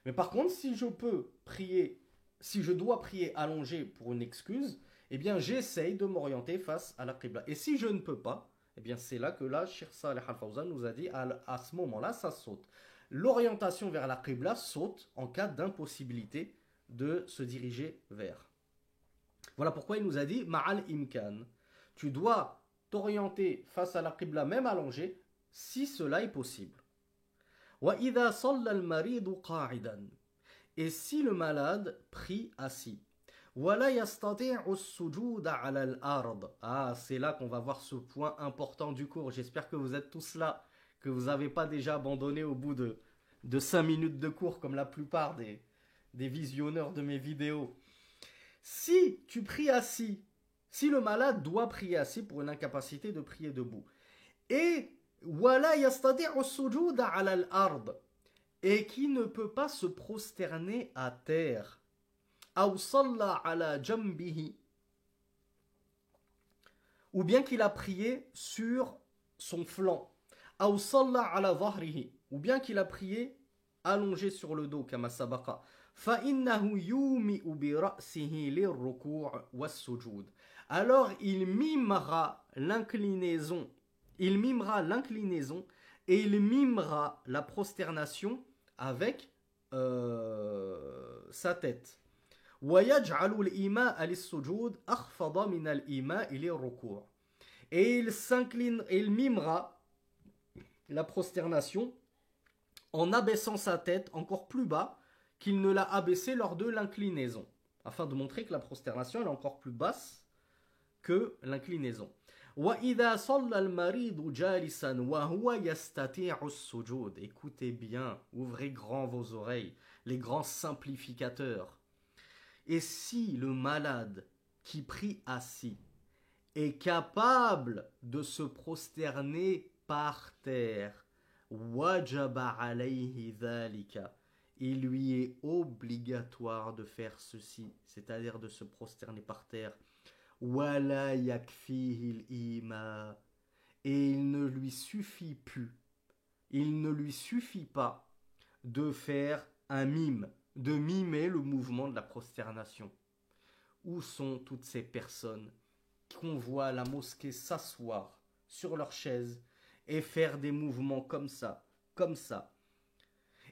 Mais par contre, si je peux prier, si je dois prier allongé pour une excuse, eh bien j'essaye de m'orienter face à la Qibla. Et si je ne peux pas, eh bien c'est là que là, Cheikh Saleh Al-Fawzan nous a dit, à ce moment-là, ça saute. L'orientation vers la Qibla saute en cas d'impossibilité de se diriger vers. Voilà pourquoi il nous a dit, Ma'al imkan. Tu dois t'orienter face à la Qibla même allongé, si cela est possible. وَإِذَا صَلَّى الْمَرِيضُ قَاعِدًا. Et si le malade prie assis. وَلَا يَسْتَطِيعُ السُّجُودَ عَلَى الْأَرْضِ. Ah, c'est là qu'on va voir ce point important du cours. J'espère que vous êtes tous là, que vous n'avez pas déjà abandonné au bout de 5 minutes de cours, comme la plupart des visionneurs de mes vidéos. Si tu pries assis, si le malade doit prier assis pour une incapacité de prier debout, et وَلَا يَسْتَطِيعُ السُّجُودَ عَلَى الْأَرْضِ, et qui ne peut pas se prosterner à terre, أَوْ صَلَّى عَلَى جَنْبِهِ, ou bien qu'il a prié sur son flanc, أَوْ صَلَّى عَلَى ظَهْرِهِ, ou bien qu'il a prié allongé sur le dos, كما سبق, فَإِنَّهُ يُومِئُ بِرَأْسِهِ لِلرُّكُوعِ وَالسُّجُودِ. Alors il mimera l'inclinaison et il mimera la prosternation avec sa tête. وَيَجْعَلُ الْإِيمَاءَ لِلسُّجُودِ أَخْفَضَ مِنَ الْإِيمَاءِ لِلرُّكُوعِ. Et il s'incline, et il mimera la prosternation en abaissant sa tête encore plus bas qu'il ne l'a abaissé lors de l'inclinaison, afin de montrer que la prosternation est encore plus basse que l'inclinaison. وَإِذَا صَلَّى الْمَرِيضُ جَالِسًا وَهُوَ يَسْتَطِيعُ السُّجُودَ. Écoutez bien, ouvrez grand vos oreilles, les grands simplificateurs. Et si le malade qui prie assis est capable de se prosterner par terre, وَجَبَ عَلَيْهِ ذَلِكَ, il lui est obligatoire de faire ceci, c'est-à-dire de se prosterner par terre. وَلَا يَكْفِيهِ الْإِيمَاء. Et il ne lui suffit pas de faire un mime, de mimer le mouvement de la prosternation. Où sont toutes ces personnes qu'on voit à la mosquée s'asseoir sur leur chaise et faire des mouvements comme ça, comme ça?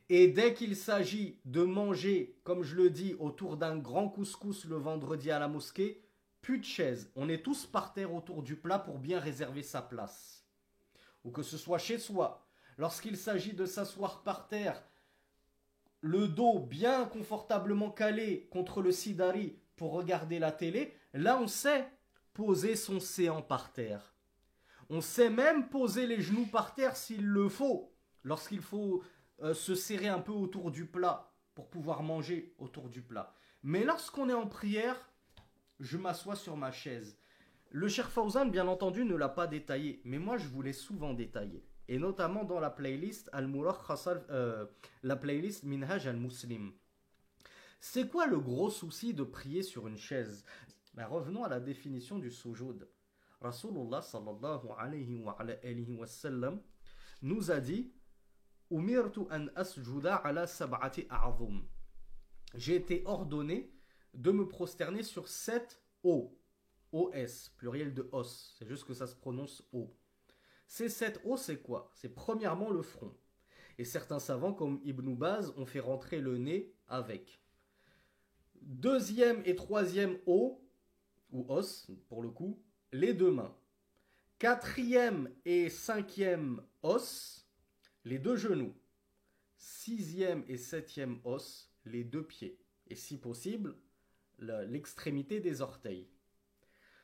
Et dès qu'il s'agit de manger, comme je le dis, autour d'un grand couscous le vendredi à la mosquée, plus de chaises. On est tous par terre autour du plat pour bien réserver sa place. Ou que ce soit chez soi. Lorsqu'il s'agit de s'asseoir par terre, le dos bien confortablement calé contre le sidari pour regarder la télé, là on sait poser son séant par terre. On sait même poser les genoux par terre s'il le faut, lorsqu'il faut se serrer un peu autour du plat pour pouvoir manger autour du plat. Mais lorsqu'on est en prière, je m'assois sur ma chaise. Le Cheikh Fawzan, bien entendu, ne l'a pas détaillé, mais moi je vous l'ai souvent détaillé. Et notamment dans la playlist la playlist Minhaj al-Muslim. C'est quoi le gros souci de prier sur une chaise? Revenons à la définition du sujoud. Rasulullah sallallahu alayhi wa sallam nous a dit Umirtu an asjuda ala sab'ati a'zum. J'ai été ordonné de me prosterner sur 7 os. OS, pluriel de os. C'est juste que ça se prononce O. Ces 7 os, c'est quoi? C'est premièrement le front. Et certains savants, comme Ibn Baz, ont fait rentrer le nez avec. Deuxième et troisième os, ou os pour le coup, les deux mains. Quatrième et cinquième os, les deux genoux. Sixième et septième os, les deux pieds. Et si possible, l'extrémité des orteils.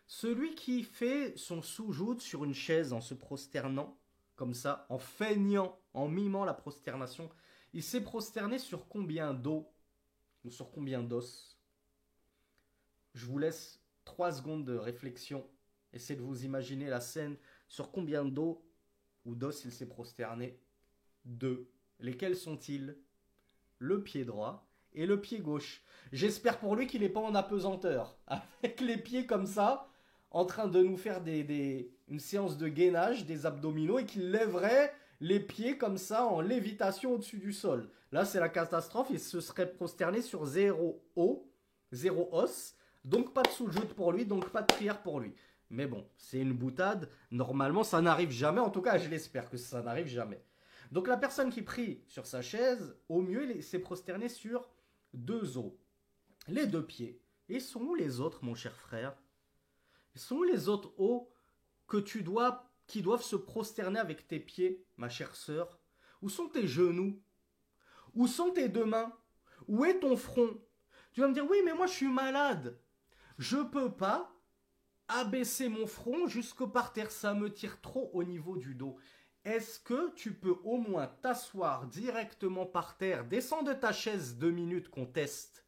Celui qui fait son soujoud sur une chaise en se prosternant, comme ça, en feignant, en mimant la prosternation, il s'est prosterné sur combien d'os ou sur combien d'os? Je vous laisse 3 secondes de réflexion. Essayez de vous imaginer la scène. Sur combien d'os ou d'os il s'est prosterné? 2. Lesquels sont-ils? Le pied droit et le pied gauche. J'espère pour lui qu'il n'est pas en apesanteur, avec les pieds comme ça, en train de nous faire une séance de gainage des abdominaux et qu'il lèverait les pieds comme ça en lévitation au-dessus du sol. Là, c'est la catastrophe. Il se serait prosterné sur 0 os, 0 os. Donc pas de soujoud pour lui, donc pas de prière pour lui. Mais bon, c'est une boutade. Normalement, ça n'arrive jamais. En tout cas, je l'espère que ça n'arrive jamais. Donc la personne qui prie sur sa chaise, au mieux, il s'est prosterné sur 2 os. Les 2 pieds. Et sont où les autres, mon cher frère? Sont où les autres os qui doivent se prosterner avec tes pieds, ma chère sœur? Où sont tes genoux? Où sont tes 2 mains? Où est ton front? Tu vas me dire, oui, mais moi je suis malade. Je peux pas abaisser mon front jusque par terre, ça me tire trop au niveau du dos. Est-ce que tu peux au moins t'asseoir directement par terre, descends de ta chaise 2 minutes qu'on teste,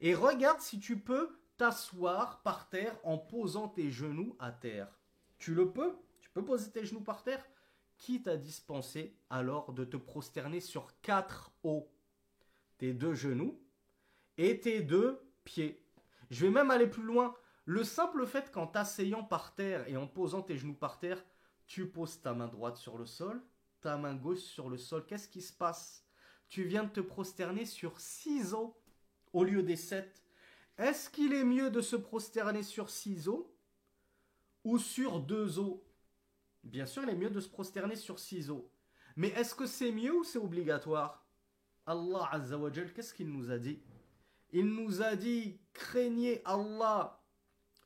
et regarde si tu peux t'asseoir par terre en posant tes genoux à terre. Tu le peux? Tu peux poser tes genoux par terre? Qui t'a dispensé alors de te prosterner sur 4 os? Tes 2 genoux et tes 2 pieds. Je vais même aller plus loin. Le simple fait qu'en t'asseyant par terre et en posant tes genoux par terre, tu poses ta main droite sur le sol, ta main gauche sur le sol. Qu'est-ce qui se passe? Tu viens de te prosterner sur 6 os au lieu des 7. Est-ce qu'il est mieux de se prosterner sur 6 os ou sur 2 os? Bien sûr, il est mieux de se prosterner sur 6 os. Mais est-ce que c'est mieux ou c'est obligatoire? Allah Azza wa Jal, qu'est-ce qu'il nous a dit? Il nous a dit, craignez Allah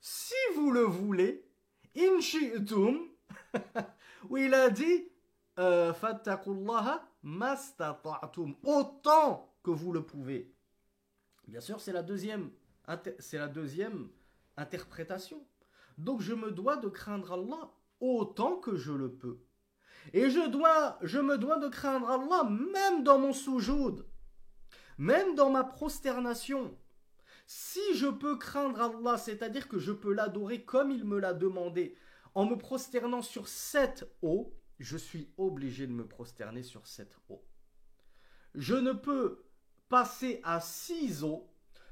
si vous le voulez, in shi'tum, où il a dit, fattakullaha mastata'tum, autant que vous le pouvez. Bien sûr, c'est la deuxième interprétation. Donc je me dois de craindre Allah autant que je le peux. Et je me dois de craindre Allah même dans mon soujoud, même dans ma prosternation. Si je peux craindre Allah, c'est-à-dire que je peux l'adorer comme il me l'a demandé, en me prosternant sur 7 os, je suis obligé de me prosterner sur 7 os. Je ne peux passer à 6 os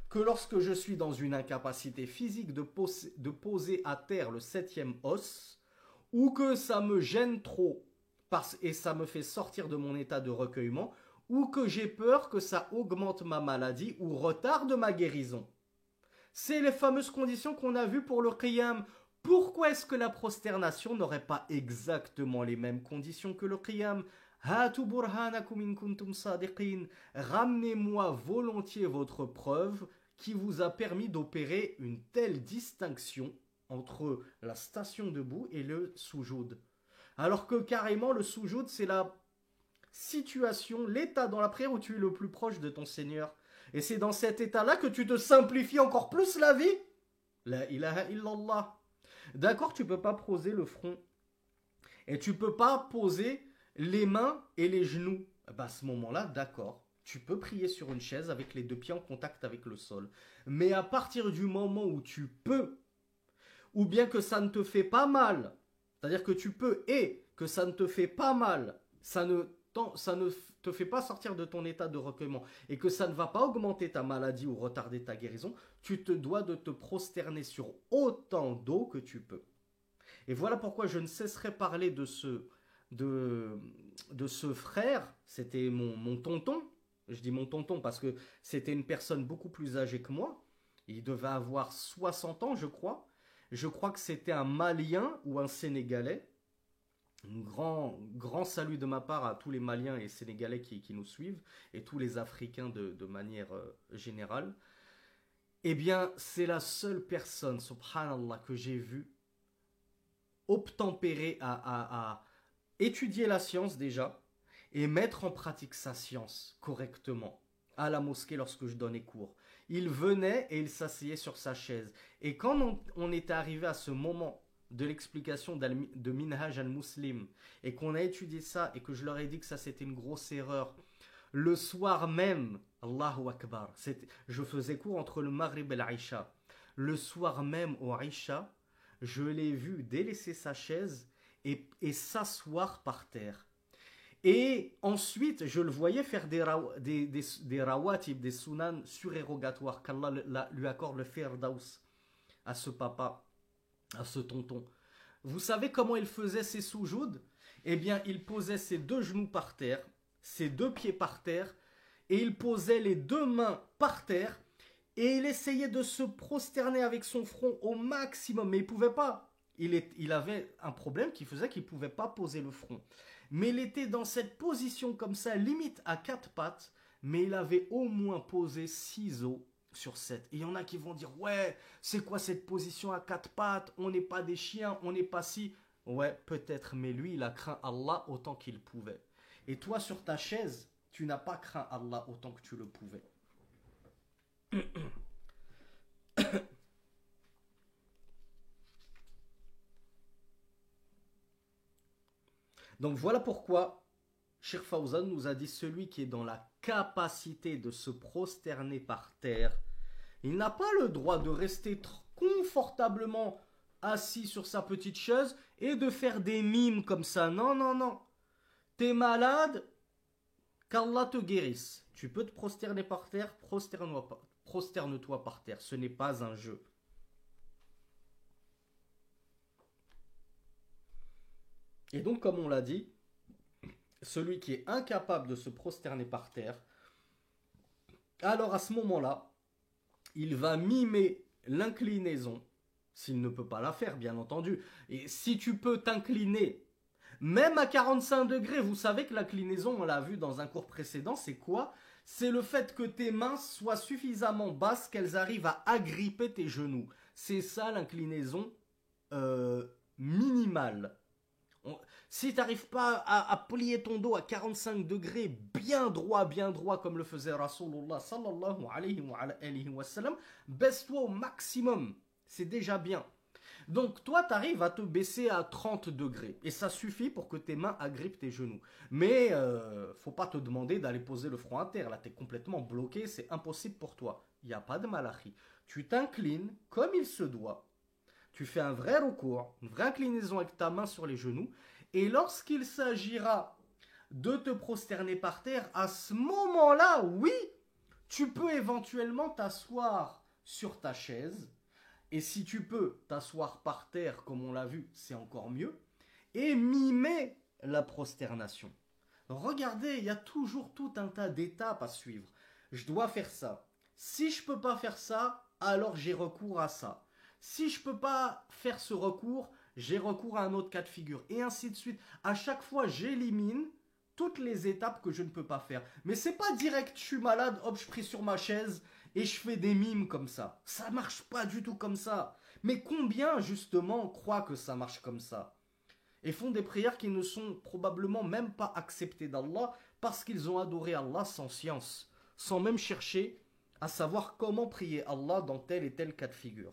que lorsque je suis dans une incapacité physique de poser à terre le 7e os, ou que ça me gêne trop et ça me fait sortir de mon état de recueillement, ou que j'ai peur que ça augmente ma maladie ou retarde ma guérison. C'est les fameuses conditions qu'on a vues pour le qiyam. Pourquoi est-ce que la prosternation n'aurait pas exactement les mêmes conditions que le qiyam? Hatu burhanakum in kuntum sadiqin. Ramenez-moi volontiers votre preuve qui vous a permis d'opérer une telle distinction entre la station debout et le soujoud. Alors que carrément le soujoud, c'est la situation, l'état dans la prière où tu es le plus proche de ton Seigneur. Et c'est dans cet état-là que tu te simplifies encore plus la vie. La ilaha illallah. D'accord, tu peux pas poser le front. Et tu peux pas poser les mains et les genoux. À ce moment-là, d'accord. Tu peux prier sur une chaise avec les 2 pieds en contact avec le sol. Mais à partir du moment où tu peux, ou bien que ça ne te fait pas mal, c'est-à-dire que tu peux et que ça ne te fait pas mal, ça ne te fait pas sortir de ton état de recueillement et que ça ne va pas augmenter ta maladie ou retarder ta guérison, tu te dois de te prosterner sur autant d'eau que tu peux. Et voilà pourquoi je ne cesserai parler de ce frère, c'était mon tonton, je dis mon tonton parce que c'était une personne beaucoup plus âgée que moi, il devait avoir 60 ans je crois que c'était un Malien ou un Sénégalais. Un grand salut de ma part à tous les Maliens et Sénégalais qui nous suivent et tous les Africains de manière générale. Eh bien, c'est la seule personne, subhanallah, que j'ai vue obtempérer à étudier la science déjà et mettre en pratique sa science correctement. à la mosquée lorsque je donnais cours. Il venait et il s'asseyait sur sa chaise. Et quand on était arrivé à ce moment de l'explication de Minhaj al-Muslim et qu'on a étudié ça et que je leur ai dit que ça c'était une grosse erreur, le soir même, Allahu Akbar, je faisais cours entre le Maghrib et l'Aïcha. Le soir même au Aïcha, je l'ai vu délaisser sa chaise et s'asseoir par terre. Et ensuite, je le voyais faire des rawatib, des sunan surérogatoires, qu'Allah lui accorde le firdaus à ce papa, à ce tonton. Vous savez comment il faisait ses soujouds? Eh bien, il posait ses deux genoux par terre, ses deux pieds par terre, et il posait les deux mains par terre, et il essayait de se prosterner avec son front au maximum, mais il ne pouvait pas. Il avait un problème qui faisait qu'il ne pouvait pas poser le front. Mais il était dans cette position comme ça, limite à 4 pattes, mais il avait au moins posé 6 os sur 7. Et il y en a qui vont dire, ouais, c'est quoi cette position à 4 pattes? On n'est pas des chiens, on n'est pas si... Ouais, peut-être, mais lui, il a craint Allah autant qu'il pouvait. Et toi, sur ta chaise, tu n'as pas craint Allah autant que tu le pouvais. Donc voilà pourquoi Cheikh Fawzan nous a dit celui qui est dans la capacité de se prosterner par terre, il n'a pas le droit de rester confortablement assis sur sa petite chaise et de faire des mimes comme ça. Non, non, non. T'es malade, qu'Allah te guérisse. Tu peux te prosterner par terre, prosterne-toi par terre. Ce n'est pas un jeu. Et donc, comme on l'a dit, celui qui est incapable de se prosterner par terre, alors à ce moment-là, il va mimer l'inclinaison, s'il ne peut pas la faire, bien entendu. Et si tu peux t'incliner, même à 45 degrés, vous savez que l'inclinaison, on l'a vu dans un cours précédent, c'est quoi? C'est le fait que tes mains soient suffisamment basses qu'elles arrivent à agripper tes genoux. C'est ça l'inclinaison minimale. Si tu n'arrives pas à plier ton dos à 45 degrés bien droit comme le faisait Rasulullah sallallahu alayhi wa sallam, baisse-toi au maximum, c'est déjà bien. Donc toi tu arrives à te baisser à 30 degrés et ça suffit pour que tes mains agrippent tes genoux. Mais faut pas te demander d'aller poser le front à terre, là tu es complètement bloqué, c'est impossible pour toi. Il n'y a pas de malachi. Tu t'inclines comme il se doit. Tu fais un vrai recours, une vraie inclinaison avec ta main sur les genoux. Et lorsqu'il s'agira de te prosterner par terre, à ce moment-là, oui, tu peux éventuellement t'asseoir sur ta chaise. Et si tu peux t'asseoir par terre, comme on l'a vu, c'est encore mieux. Et mimer la prosternation. Regardez, il y a toujours tout un tas d'étapes à suivre. Je dois faire ça. Si je ne peux pas faire ça, alors j'ai recours à ça. Si je ne peux pas faire ce recours, j'ai recours à un autre cas de figure. Et ainsi de suite. À chaque fois, j'élimine toutes les étapes que je ne peux pas faire. Mais c'est pas direct, je suis malade, hop, je prie sur ma chaise et je fais des mimes comme ça. Ça marche pas du tout comme ça. Mais combien, justement, croient que ça marche comme ça? Et font des prières qui ne sont probablement même pas acceptées d'Allah parce qu'ils ont adoré Allah sans science, sans même chercher à savoir comment prier Allah dans tel et tel cas de figure.